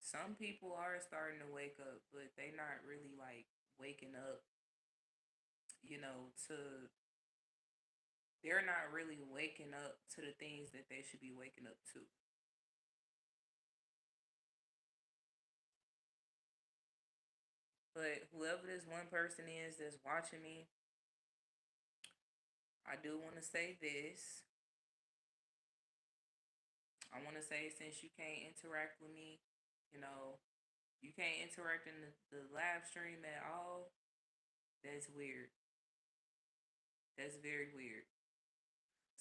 Some people are starting to wake up, but they not really like waking up, to they're not really waking up to the things that they should be waking up to. But whoever this one person is that's watching me, I do want to say this. I want to say, since you can't interact with me, you know, you can't interact in the live stream at all, that's weird. That's very weird.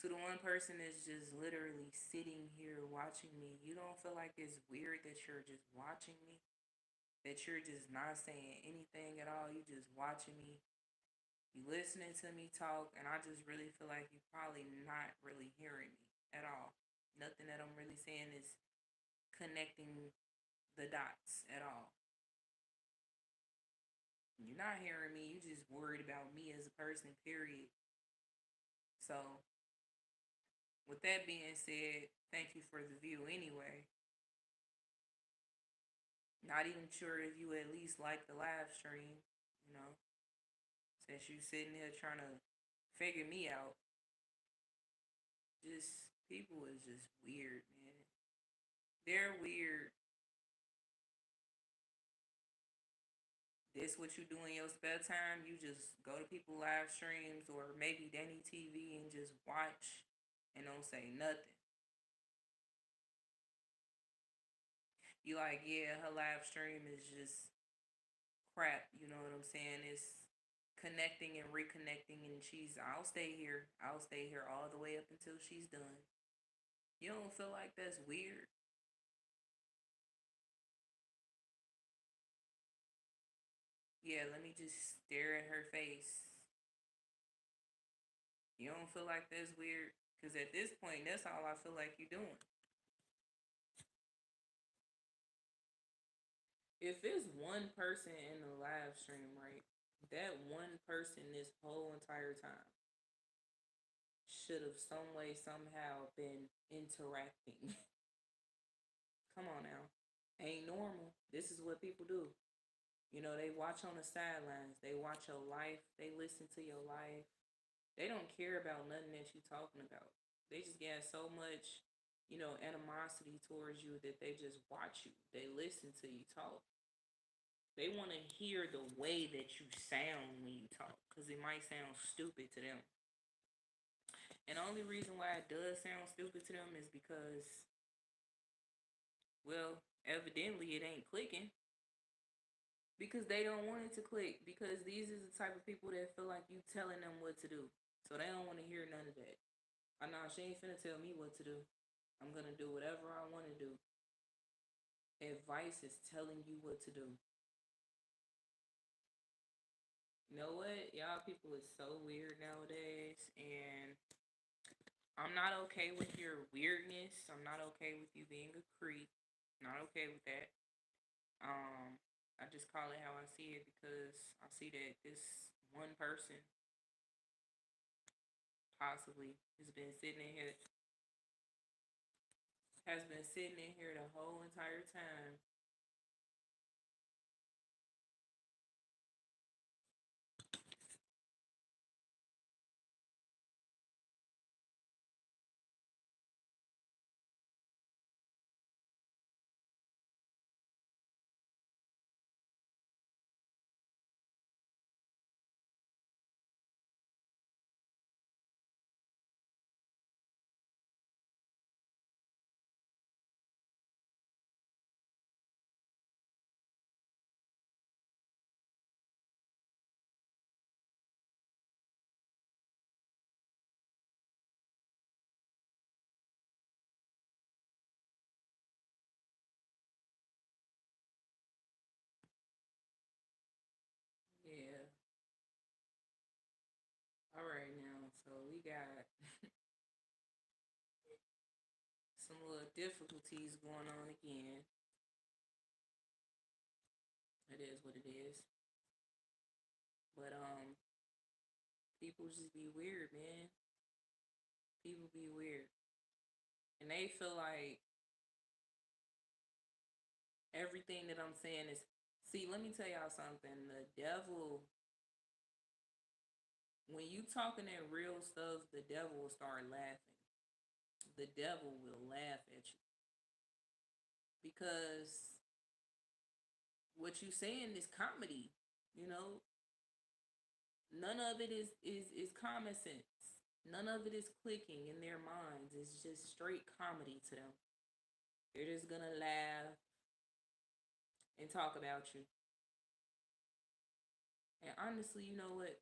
To the one person that's just literally sitting here watching me, you don't feel like it's weird that you're just watching me? That you're just not saying anything at all? You just watching me, you listening to me talk, and I just really feel like you probably not really hearing me at all. Nothing that I'm really saying is connecting the dots at all. You're not hearing me, you just worried about me as a person, period. So, with that being said, thank you for the view anyway. Not even sure if you at least like the live stream, you know, since you sitting there trying to figure me out. Just people is just weird, man. They're weird. This what you do in your spare time? You just go to people live streams or maybe Danny TV and just watch and don't say nothing. You like, yeah, her live stream is just crap. You know what I'm saying? It's connecting and reconnecting, and I'll stay here. I'll stay here all the way up until she's done. You don't feel like that's weird? Yeah, let me just stare at her face. You don't feel like that's weird? Because at this point, that's all I feel like you're doing. If it's one person in the live stream, right, that one person this whole entire time should have some way, somehow been interacting. Come on now. Ain't normal. This is what people do. They watch on the sidelines. They watch your life. They listen to your life. They don't care about nothing that you talking about. They just get so much, animosity towards you that they just watch you. They listen to you talk. They want to hear the way that you sound when you talk because it might sound stupid to them. And the only reason why it does sound stupid to them is because, well, evidently it ain't clicking because they don't want it to click because these is the type of people that feel like you telling them what to do. So they don't want to hear none of that. I know she ain't finna tell me what to do. I'm gonna do whatever I want to do. Advice is telling you what to do. You know what? Y'all people is so weird nowadays, and I'm not okay with your weirdness. I'm not okay with you being a creep. Not okay with that. Um, I just call it how I see it because I see that this one person possibly has been sitting in here the whole entire time. Yeah. All right now. So we got some little difficulties going on again. It is what it is. But people just be weird, man. People be weird. And they feel like everything that I'm saying is, see, let me tell y'all something. The devil, when you talking that real stuff, the devil will start laughing. The devil will laugh at you because what you saying is comedy. You know, none of it is common sense. None of it is clicking in their minds. It's just straight comedy to them. They're just gonna laugh and talk about you. And honestly, you know what?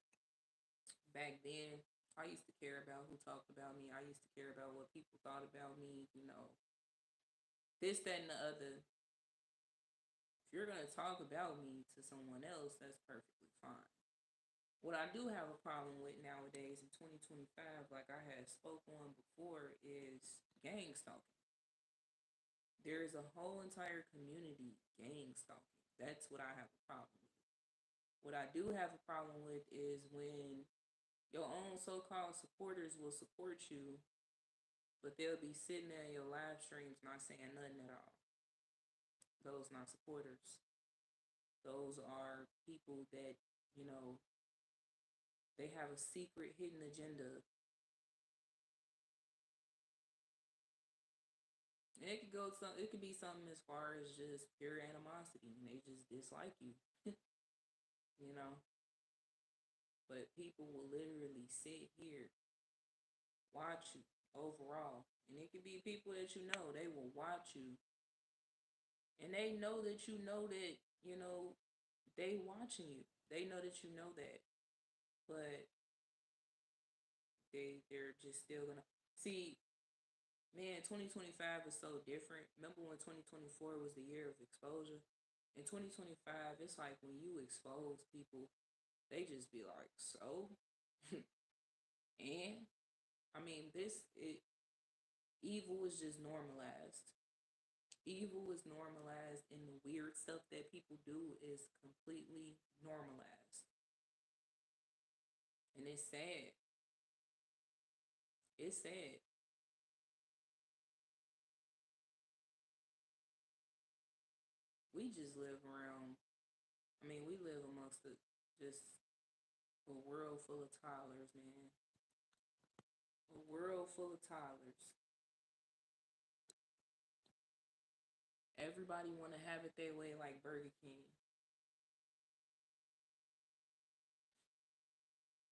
Back then, I used to care about who talked about me. I used to care about what people thought about me. You know, this, that, and the other. If you're gonna talk about me to someone else, that's perfectly fine. What I do have a problem with nowadays in 2025, like I had spoke on before, is gang stalking. There is a whole entire community gang stalking. That's what I have a problem with. What I do have a problem with is when your own so-called supporters will support you, but they'll be sitting there in your live streams not saying nothing at all. Those not supporters. Those are people that, you know, they have a secret hidden agenda. And it could be something as far as just pure animosity and they just dislike you, you know. But people will literally sit here, watch you overall. And it could be people that you know, they will watch you and they know that, you know, they watching you. They know that you know that. But they're just still gonna see, man, 2025 is so different. Remember when 2024 was the year of exposure? In 2025, it's like when you expose people, they just be like, so? And I mean, evil is just normalized. Evil is normalized, and the weird stuff that people do is completely normalized. And it's sad. It's sad. We just live around, I mean, we live amongst just a world full of toddlers, man. A world full of toddlers. Everybody want to have it their way like Burger King.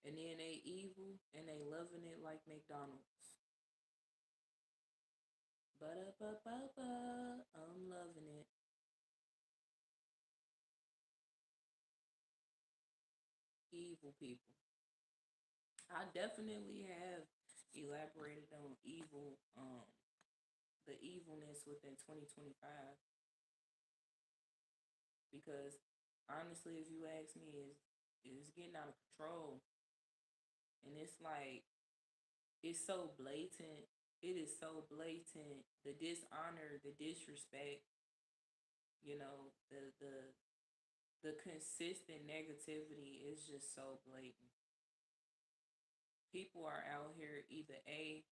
And then they evil and they loving it like McDonald's. Ba-da-ba-ba-ba. I'm loving it. Evil people. I definitely have elaborated on the evilness within 2025 because honestly, if you ask me, it's getting out of control. And it's like It's so blatant. It is so blatant. The dishonor, the disrespect, the consistent negativity is just so blatant. People are out here either A,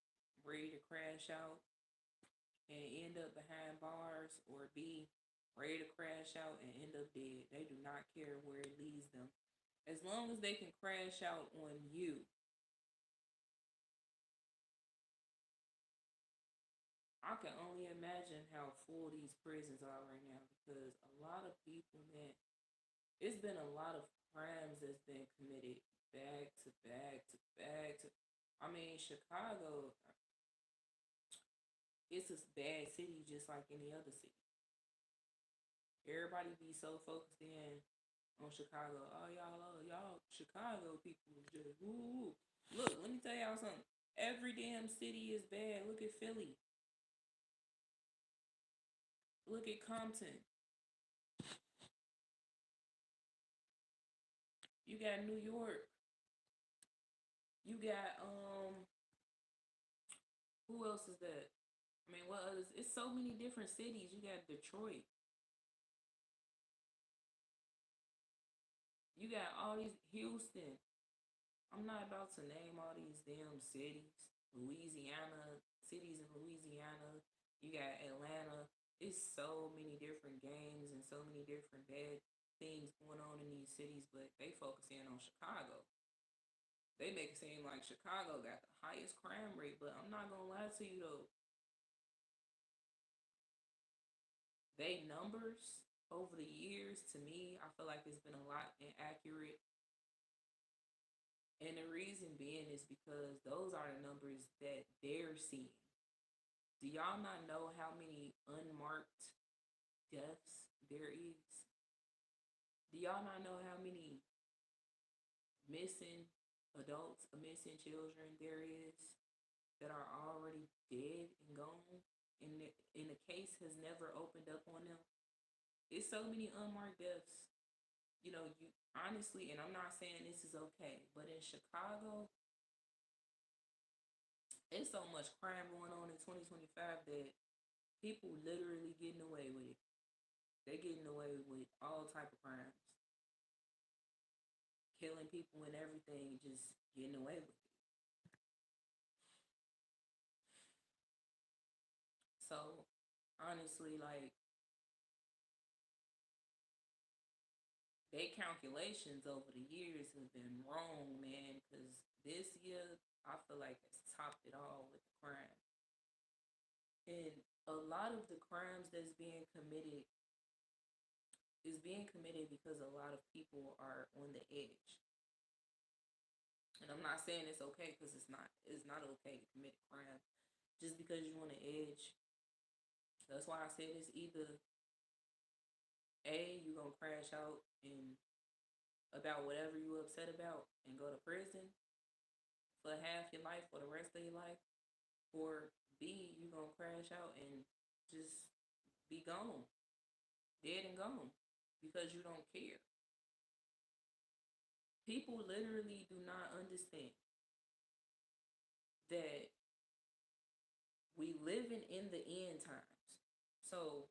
ready to crash out and end up behind bars, or B, ready to crash out and end up dead. They do not care where it leads them. As long as they can crash out on you. I can only imagine how full these prisons are right now, because a lot of people, man, it's been a lot of crimes that's been committed back to back to back to. I mean, Chicago, it's a bad city just like any other city. Everybody be so focused in on Chicago. Oh, y'all Chicago people just woo. Look, let me tell y'all something. Every damn city is bad. Look at Philly. Look at Compton. You got New York. You got who else is that? I mean, what others? It's so many different cities. You got Detroit. You got all these Houston. I'm not about to name all these damn cities. Louisiana, cities in Louisiana. You got Atlanta. It's so many different games and so many different bad things going on in these cities, but they focus in on Chicago. They make it seem like Chicago got the highest crime rate, but I'm not gonna lie to you though. They numbers over the years, to me, I feel like it's been a lot inaccurate. And the reason being is because those are the numbers that they're seeing. Do y'all not know how many unmarked deaths there is? Do y'all not know how many missing adults or missing children there is that are already dead and gone? And the case has never opened up on them. It's so many unmarked deaths. You honestly, and I'm not saying this is okay, but in Chicago, it's so much crime going on in 2025 that people literally getting away with it. They getting away with all type of crimes, killing people and everything, just getting away with it. So honestly, like, they calculations over the years have been wrong, man. Because this year, I feel like it's topped it all with the crime, and a lot of the crimes that's being committed is being committed because a lot of people are on the edge. And I'm not saying it's okay, because it's not. It's not okay to commit a crime just because you're on the edge. That's why I said it's either A, you're gonna crash out and about whatever you upset about and go to prison for half your life or the rest of your life, or B, you're gonna crash out and just be gone, dead and gone, because you don't care. People literally do not understand that we living in the end times. So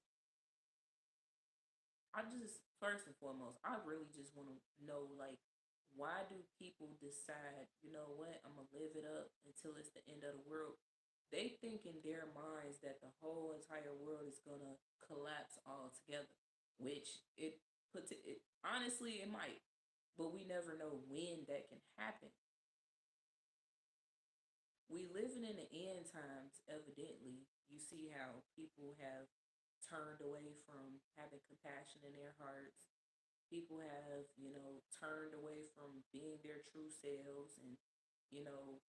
I just, first and foremost, I really just want to know, like, why do people decide, you know what, I'm gonna live it up until it's the end of the world? They think in their minds that the whole entire world is gonna collapse altogether, which it puts it honestly, it might, but we never know when that can happen. We living in the end times, evidently. You see how people have turned away from having compassion in their hearts. People have, turned away from being their true selves, and, you know,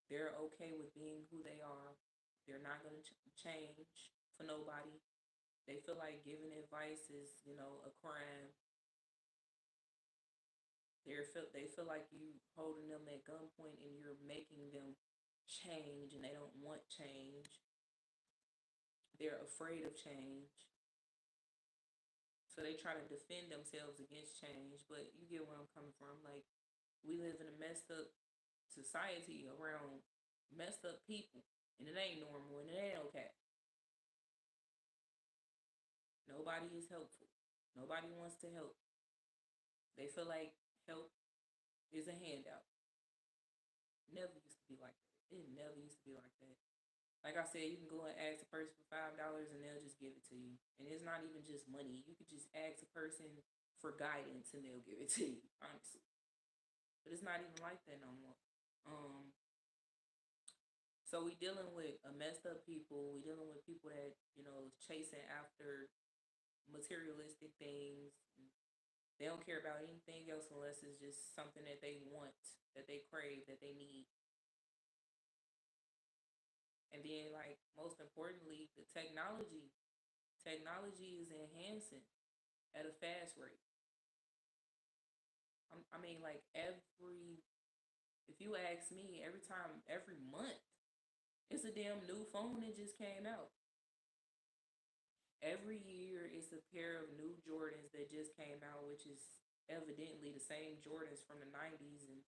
they're okay with being who they are. They're not going to change for nobody. They feel like giving advice is, a crime. They feel like you holding them at gunpoint and you're making them change, and they don't want change. They're afraid of change. So they try to defend themselves against change, but you get where I'm coming from. Like, we live in a messed up society around messed up people, and it ain't normal and it ain't okay. Nobody is helpful. Nobody wants to help. They feel like help is a handout. Never used to be like that. It never used to be like that. Like I said, you can go and ask a person for $5 and they'll just give it to you. And it's not even just money. You could just ask a person for guidance and they'll give it to you, honestly. But it's not even like that no more. So we dealing with a messed up people. We dealing with people that, chasing after materialistic things. They don't care about anything else unless it's just something that they want, that they crave, that they need. And then, like, most importantly, the technology is enhancing at a fast rate. I mean, like, if you ask me, every month, it's a damn new phone that just came out. Every year, it's a pair of new Jordans that just came out, which is evidently the same Jordans from the 90s and,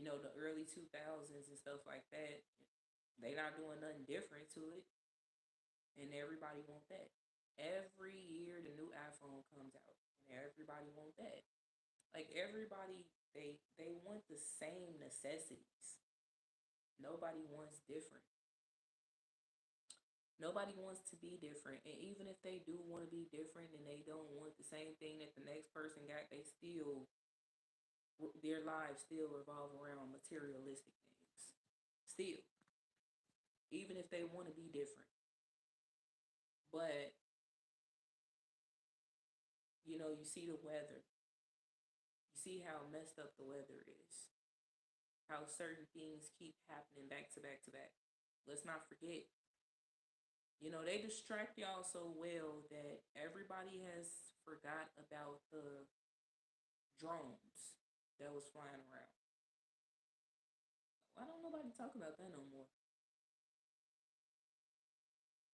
the early 2000s and stuff like that. They not doing nothing different to it, and everybody want that. Every year, the new iPhone comes out, and everybody want that. Like, everybody, they want the same necessities. Nobody wants different. Nobody wants to be different, and even if they do want to be different and they don't want the same thing that the next person got, their lives still revolve around materialistic things. Still, even if they want to be different. But, you see the weather. You see how messed up the weather is. How certain things keep happening back to back to back. Let's not forget, they distract y'all so well that everybody has forgot about the drones that was flying around. Why don't nobody talk about that no more?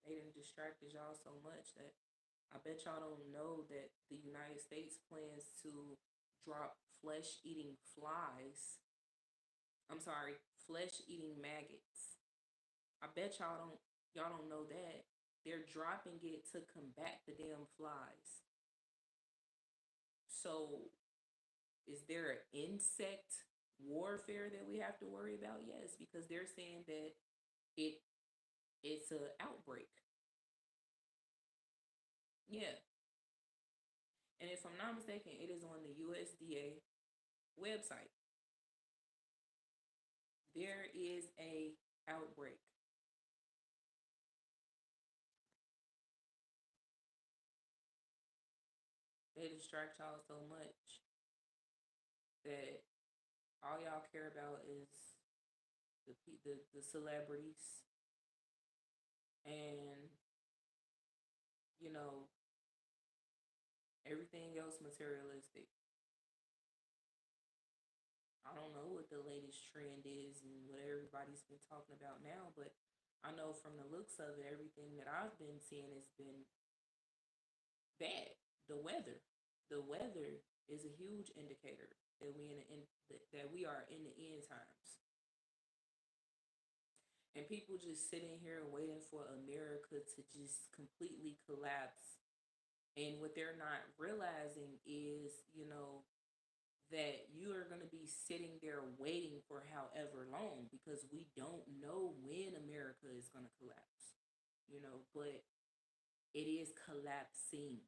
They didn't distracted y'all so much that I bet y'all don't know that the United States plans to drop flesh eating flies. I'm sorry, flesh eating maggots. I bet y'all don't know that. They're dropping it to combat the damn flies. So is there an insect warfare that we have to worry about? Yes, because they're saying that it it's an outbreak. Yeah. And if I'm not mistaken, it is on the USDA website. There is a outbreak. They distract y'all so much that all y'all care about is the celebrities and you know everything else materialistic. I don't know what the latest trend is and what everybody's been talking about now, but I know from the looks of it, everything that I've been seeing has been bad. The weather, the weather is a huge indicator that that we are in the end times. And people just sitting here waiting for America to just completely collapse. And what they're not realizing is, that you are going to be sitting there waiting for however long because we don't know when America is going to collapse, but it is collapsing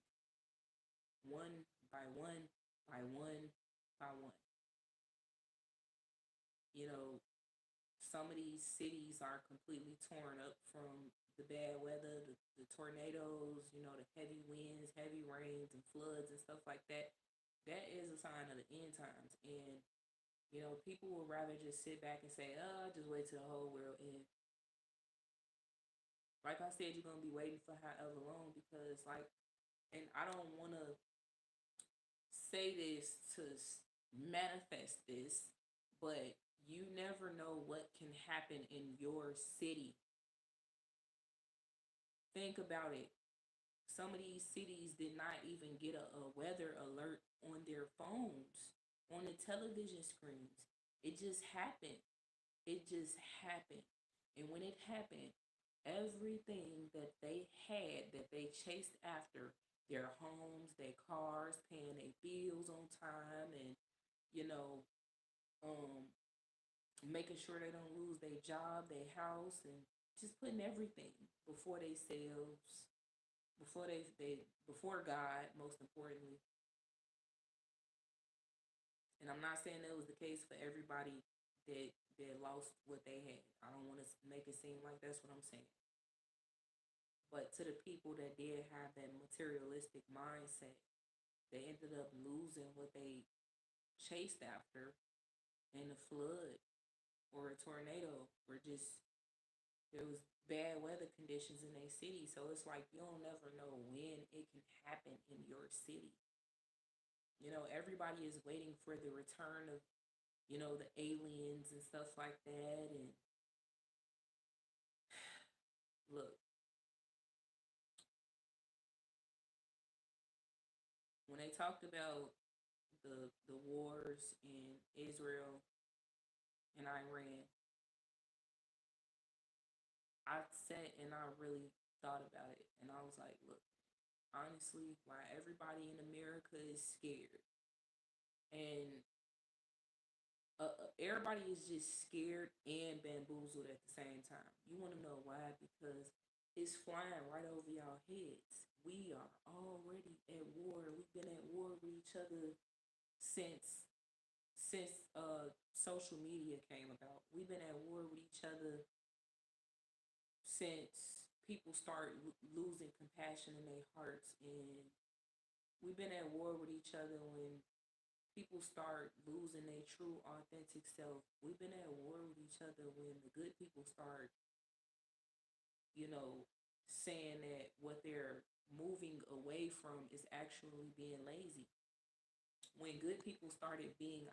one by one by one by one. You know, some of these cities are completely torn up from the bad weather, the tornadoes, the heavy winds, heavy rains, and floods and stuff like that. That is a sign of the end times. And, people would rather just sit back and say, oh, just wait till the whole world ends. Like I said, you're going to be waiting for however long because, like, and I don't want to say this to manifest this, but you never know what can happen in your city. Think about it. Some of these cities did not even get a weather alert on their phones, on the television screens. It just happened. It just happened. And when it happened, everything that they had, that they chased after, their homes, their cars, paying their bills on time, and, you know, um, making sure they don't lose their job, their house, and just putting everything before themselves, before God, most importantly. And I'm not saying that was the case for everybody that lost what they had. I don't want to make it seem like that's what I'm saying. But to the people that did have that materialistic mindset, they ended up losing what they chased after in a flood or a tornado, or just there was bad weather conditions in their city. So it's like you don't never know when it can happen in your city. Everybody is waiting for the return of, the aliens and stuff like that. And look, when they talked about the wars in Israel and Iran, I sat and I really thought about it, and I was like, look, honestly, why everybody in America is scared, and everybody is just scared and bamboozled at the same time. You want to know why? Because it's flying right over y'all heads. We are already at war. We've been at war with each other since social media came about. We've been at war with each other since people start losing compassion in their hearts, and we've been at war with each other when people start losing their true authentic self. We've been at war with each other when the good people start, you know, saying that what they're moving away from is actually being lazy. When good people started being,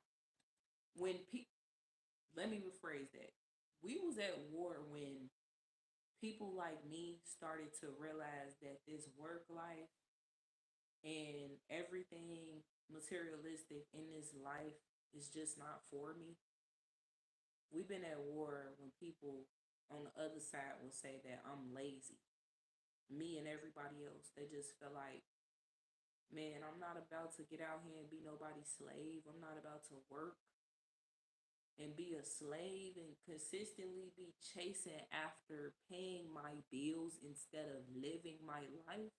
when people, let me rephrase that. We was at war when people like me started to realize that this work life and everything materialistic in this life is just not for me. We've been at war when people on the other side will say that I'm lazy. Me and everybody else, they just feel like, man, I'm not about to get out here and be nobody's slave. I'm not about to work and be a slave and consistently be chasing after paying my bills instead of living my life.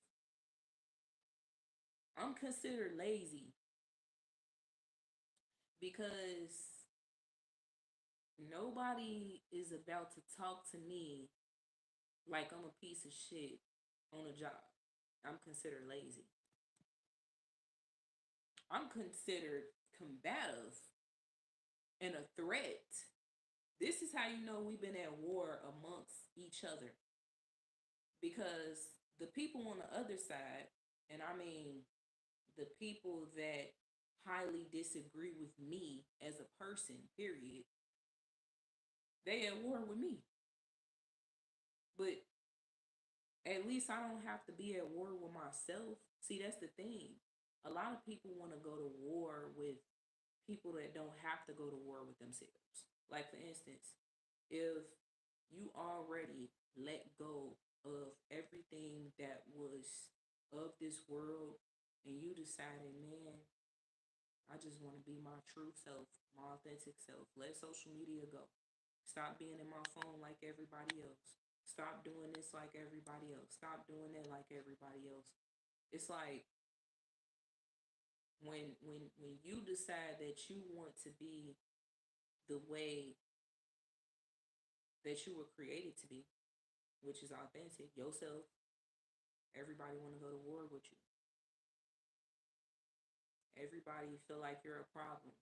I'm considered lazy because nobody is about to talk to me like I'm a piece of shit on a job. I'm considered lazy. I'm considered combative and a threat. This is how you know we've been at war amongst each other, because the people on the other side, and I mean the people that highly disagree with me as a person, period, they at war with me. But at least I don't have to be at war with myself. See, that's the thing. A lot of people want to go to war with people that don't have to go to war with themselves. Like, for instance, if you already let go of everything that was of this world and you decided, man, I just want to be my true self, my authentic self. Let social media go. Stop being in my phone like everybody else. Stop doing this like everybody else. Stop doing that like everybody else. It's like when you decide that you want to be the way that you were created to be, which is authentic, yourself, everybody want to go to war with you. Everybody feel like you're a problem.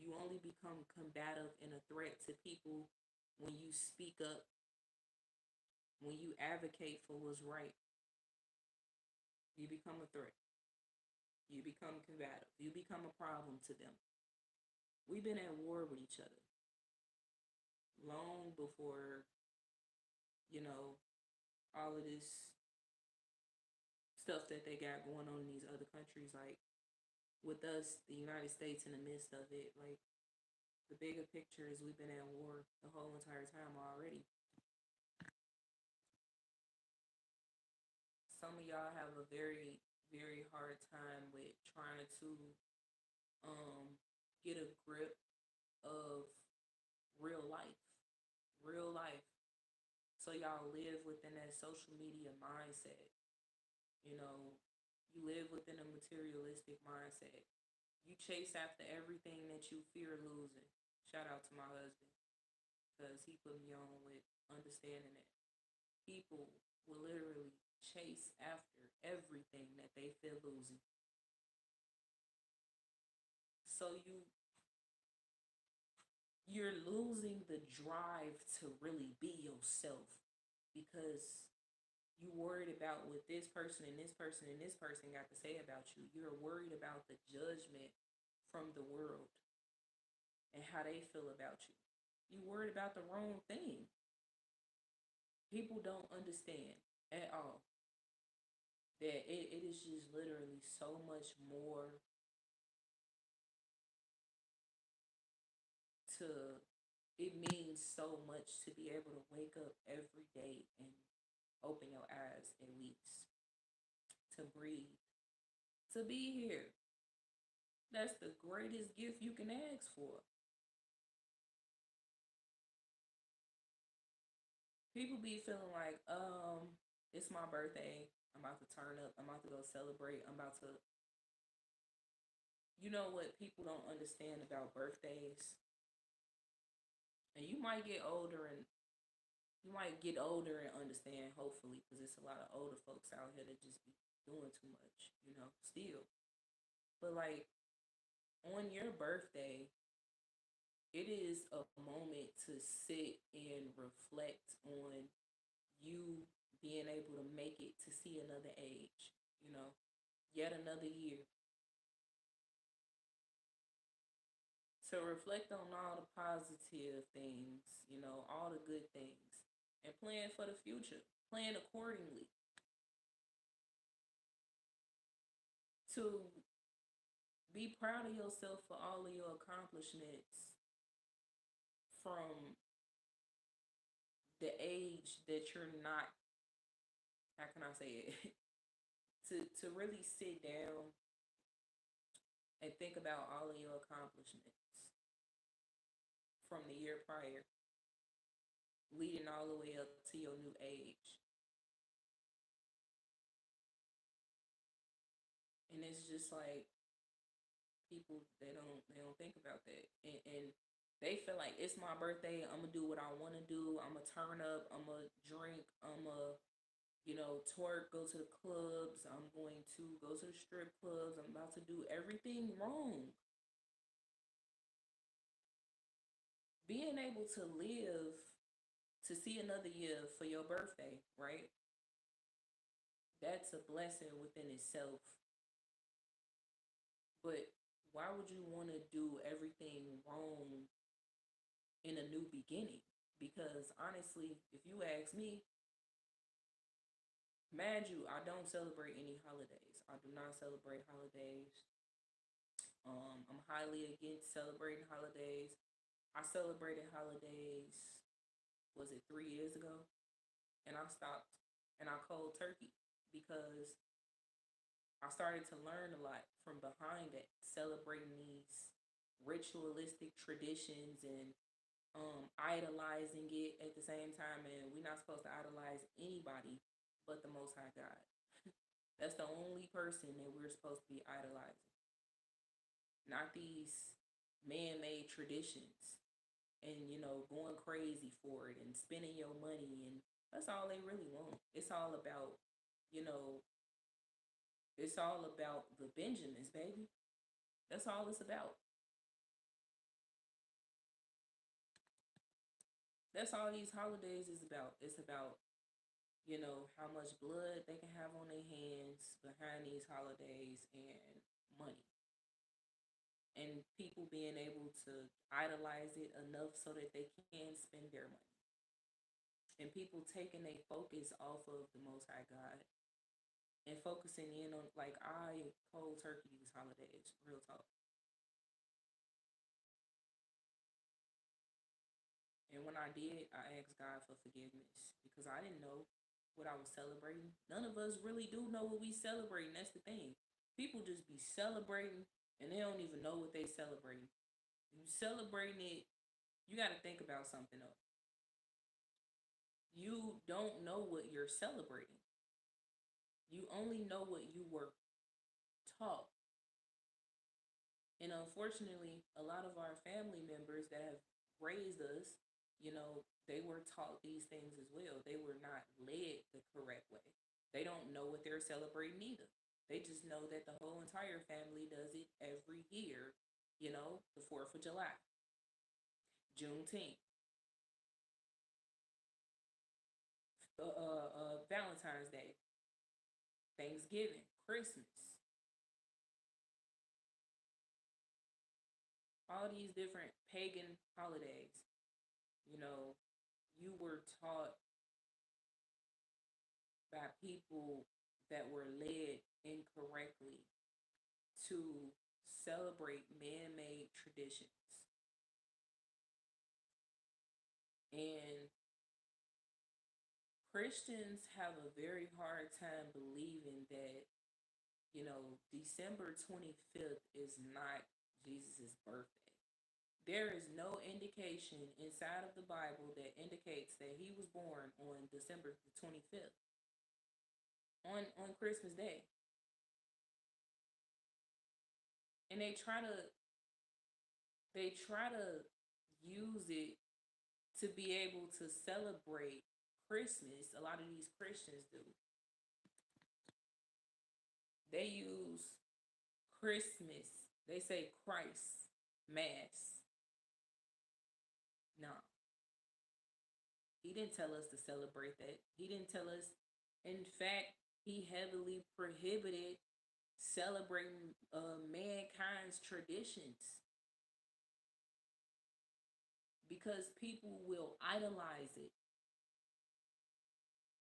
You only become combative and a threat to people when you speak up, when you advocate for what's right. You become a threat. You become combative. You become a problem to them. We've been at war with each other long before, you know, all of this stuff that they got going on in these other countries. Like, with us, the United States, in the midst of it, like, the bigger picture is we've been at war the whole entire time already. Some of y'all have a very, very hard time with trying to um, get a grip of real life. Real life. So y'all live within that social media mindset. You know, you live within a materialistic mindset. You chase after everything that you fear losing. Shout out to my husband because he put me on with understanding that people will literally chase after everything that they fear losing. So you're losing the drive to really be yourself because you worried about what this person and this person and this person got to say about you. You're worried about the judgment from the world and how they feel about you. You worried about the wrong thing. People don't understand at all that it is just literally so much more to it means so much to be able to wake up every day and open your eyes at least to breathe, to be here. That's the greatest gift you can ask for. People be feeling like, it's my birthday. I'm about to turn up. I'm about to go celebrate. I'm about to. You know what people don't understand about birthdays? And you might get older and understand, hopefully, because it's a lot of older folks out here that just be doing too much, still. But like on your birthday, it is a moment to sit and reflect on you being able to make it to see another age, you know, yet another year. To reflect on all the positive things, all the good things, and plan for the future, plan accordingly. To be proud of yourself for all of your accomplishments from the age that you're not, how can I say it? To really sit down and think about all of your accomplishments from the year prior, leading all the way up to your new age. And it's just like people they don't think about that. And they feel like it's my birthday, I'm gonna do what I wanna do, I'm gonna turn up, I'm gonna drink, I'm gonna twerk, go to the clubs, I'm going to go to the strip clubs, I'm about to do everything wrong. Being able to live to see another year for your birthday, right? That's a blessing within itself. But why would you want to do everything wrong in a new beginning? Because honestly, if you ask me, mind you, I don't celebrate any holidays. I do not celebrate holidays. I'm highly against celebrating holidays. I celebrated holidays, was it 3 years ago? And I stopped and I cold turkey because I started to learn a lot from behind it, celebrating these ritualistic traditions and idolizing it at the same time. And we're not supposed to idolize anybody but the Most High God. That's the only person that we're supposed to be idolizing, not these man made traditions and, going crazy for it and spending your money. And that's all they really want. You know, it's all about the Benjamins, baby. That's all it's about. That's all these holidays is about. It's about, how much blood they can have on their hands behind these holidays and money. And people being able to idolize it enough so that they can spend their money. And people taking their focus off of the Most High God and focusing in on, like, I cold turkey these holidays, real talk. when I did, I asked God for forgiveness because I didn't know what I was celebrating. None of us really do know what we celebrating. That's the thing. People just be celebrating and they don't even know what they celebrating. You celebrating it, you got to think about something else. You don't know what you're celebrating. You only know what you were taught. And unfortunately, a lot of our family members that have raised us, they were taught these things as well. They were not led the correct way. They don't know what they're celebrating either. They just know that the whole entire family does it every year, the 4th of July, Juneteenth, Valentine's Day, Thanksgiving, Christmas, all these different pagan holidays. You were taught by people that were led incorrectly to celebrate man-made traditions. And Christians have a very hard time believing that, December 25th is not Jesus' birthday. There is no indication inside of the Bible that indicates that he was born on December the 25th, on Christmas Day. And they try to use it to be able to celebrate Christmas. A lot of these Christians do. They use Christmas. They say Christ Mass. No. He didn't tell us to celebrate that. He didn't tell us. In fact, he heavily prohibited celebrating mankind's traditions because people will idolize it.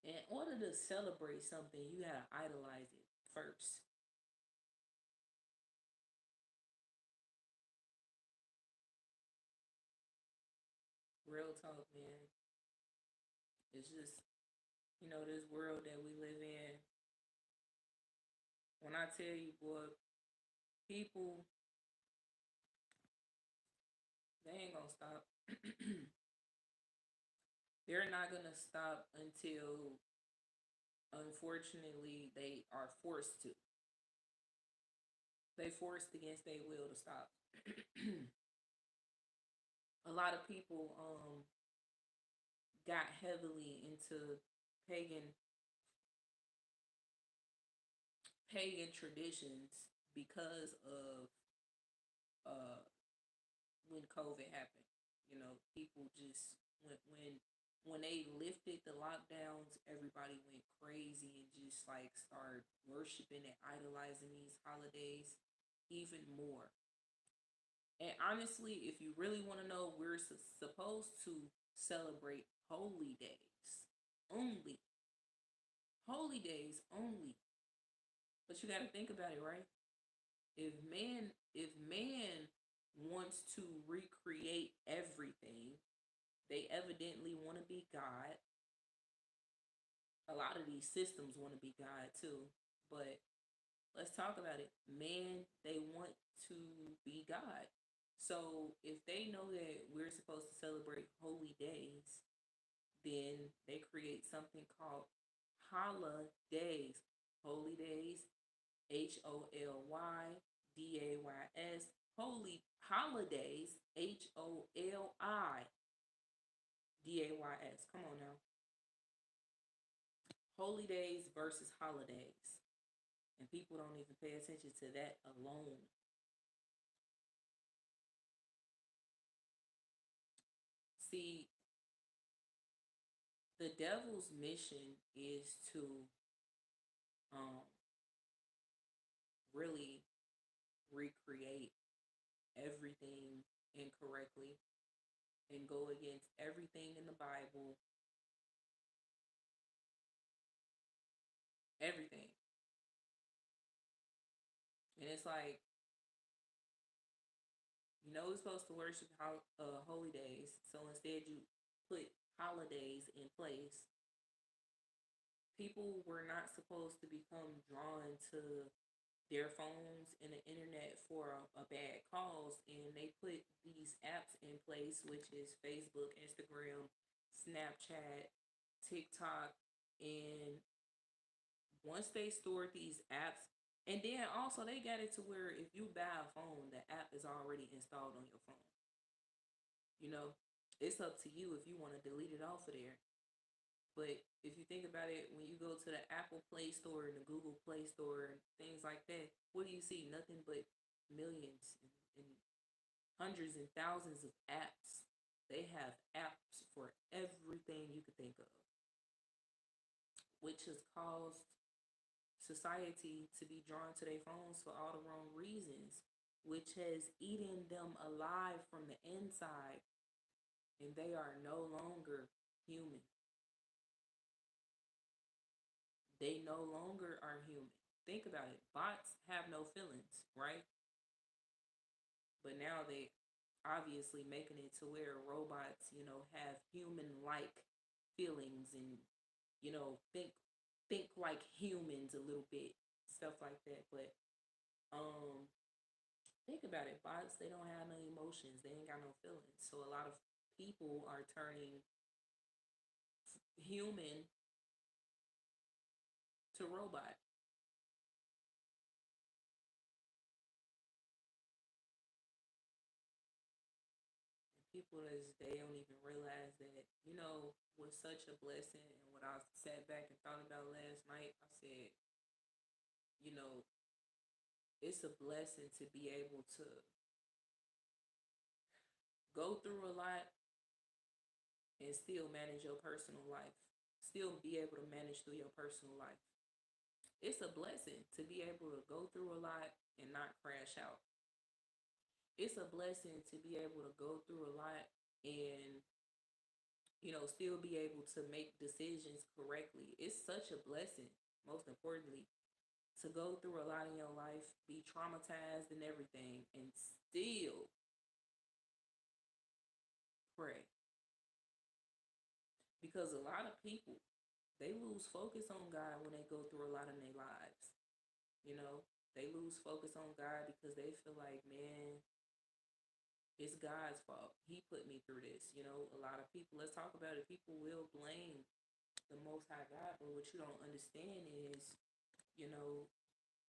In order to celebrate something, you gotta idolize it first. Real talk, man. It's just, this world that we live in. When I tell you, boy, people, they ain't gonna stop. They're not gonna stop until, unfortunately, they are forced to. They forced against their will to stop. A lot of people got heavily into pagan pagan traditions because of uh when COVID happened. People just when they lifted the lockdowns, everybody went crazy and just like started worshiping and idolizing these holidays even more. And honestly, if you really want to know, we're supposed to celebrate holy days only. Holy days only. But you got to think about it, right? If man wants to recreate everything, they evidently want to be God. A lot of these systems want to be God too. But let's talk about it. Man, they want to be God. So if they know that we're supposed to celebrate holy days, then they create something called holidays. Holy days, HOLYDAYS. Holy holidays, HOLIDAYS. Come on now. Holy days versus holidays. And people don't even pay attention to that alone. See, the devil's mission is to um really recreate everything incorrectly and go against everything in the Bible, everything. And it's like, we're supposed to worship holy days. So instead, you holidays in place, people were not supposed to become drawn to their phones and the internet for a bad cause, and they put these apps in place, which is Facebook, Instagram, Snapchat, TikTok, and once they stored these apps, and then also they got it to where if you buy a phone, the app is already installed on your phone. You know, it's up to you if you want to delete it off of there. But if you think about it, when you go to the Apple Play Store and the Google Play Store and things like that, what do you see? Nothing but millions and hundreds and thousands of apps. They have apps for everything you could think of, which has caused society to be drawn to their phones for all the wrong reasons, which has eaten them alive from the inside, and they are no longer human. They no longer are human. Think about it. Bots have no feelings, right? But now they obviously making it to where robots, have human like feelings and, think like humans a little bit, stuff like that. But um think about it, bots, they don't have no emotions, they ain't got no feelings. So a lot of people are turning human to robot. People as they don't even realize that, was such a blessing. And when I sat back and thought about last night, I said, you know, it's a blessing to be able to go through a lot and still manage your personal life, still be able to manage through your personal life. It's a blessing to be able to go through a lot and not crash out. It's a blessing to be able to go through a lot and, still be able to make decisions correctly. It's such a blessing, most importantly, to go through a lot in your life, be traumatized and everything, and still pray. Because a lot of people, they lose focus on God when they go through a lot in their lives. You know, they lose focus on God because they feel like, man, it's God's fault. He put me through this. A lot of people, let's talk about it, people will blame the Most High God, but what you don't understand is, you know,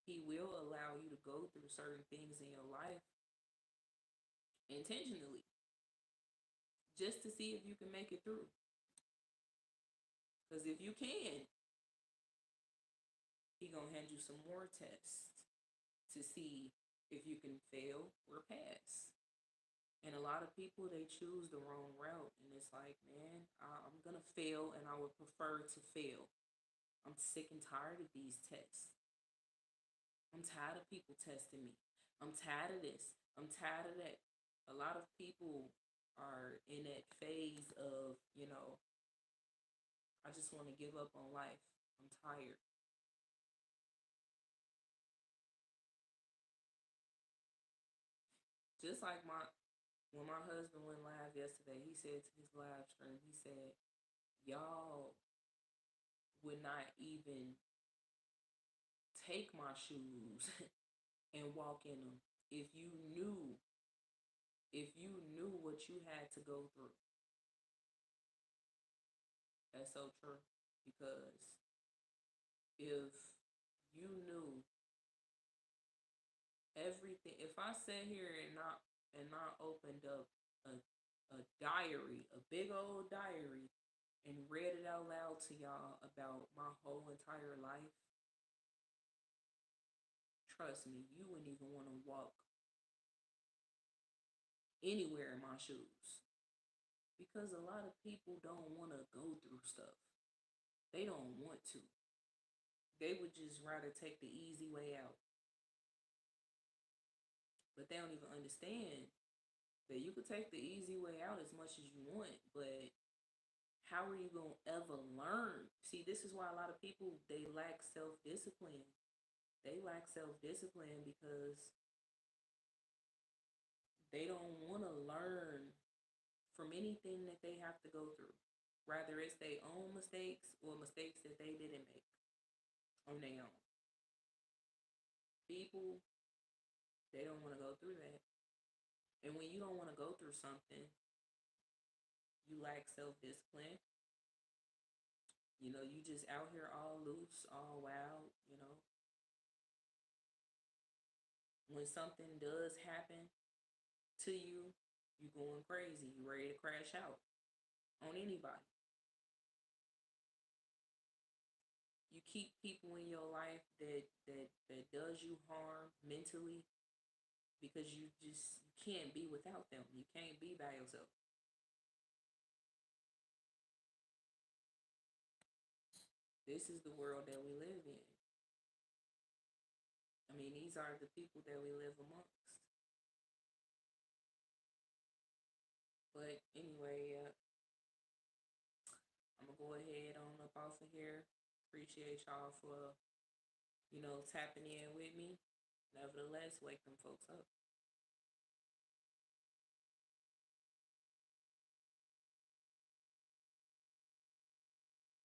He will allow you to go through certain things in your life intentionally just to see if you can make it through. Because if you can, He gonna hand you some more tests to see if you can fail or pass. And a lot of people, they choose the wrong route, and it's like, man, I'm gonna fail, and I would prefer to fail. I'm sick and tired of these tests. I'm tired of people testing me. I'm tired of this. I'm tired of that. A lot of people are in that phase of, I just want to give up on life. I'm tired. Just like when my husband went live yesterday, he said to his live stream, he said, y'all would not even take my shoes and walk in them if you knew what you had to go through. That's so true. Because if you knew everything, if I sat here and not opened up a diary, a big old diary, and read it out loud to y'all about my whole entire life, trust me, you wouldn't even want to walk anywhere in my shoes. Because a lot of people don't want to go through stuff. They don't want to. They would just rather take the easy way out. But they don't even understand that you could take the easy way out as much as you want, but how are you going to ever learn? See, this is why a lot of people, they lack self-discipline. They lack self-discipline because they don't want to learn from anything that they have to go through. Rather it's their own mistakes or mistakes that they didn't make on their own. People, they don't want to go through that. And when you don't want to go through something, you lack self discipline. You just out here all loose, all wild. When something does happen to you, you going crazy. You ready to crash out on anybody. You keep people in your life that does you harm mentally because you can't be without them. You can't be by yourself. This is the world that we live in. I mean, these are the people that we live amongst. But anyway, I'm gonna go ahead on up off of here. Appreciate y'all for tapping in with me. Nevertheless, wake them folks up.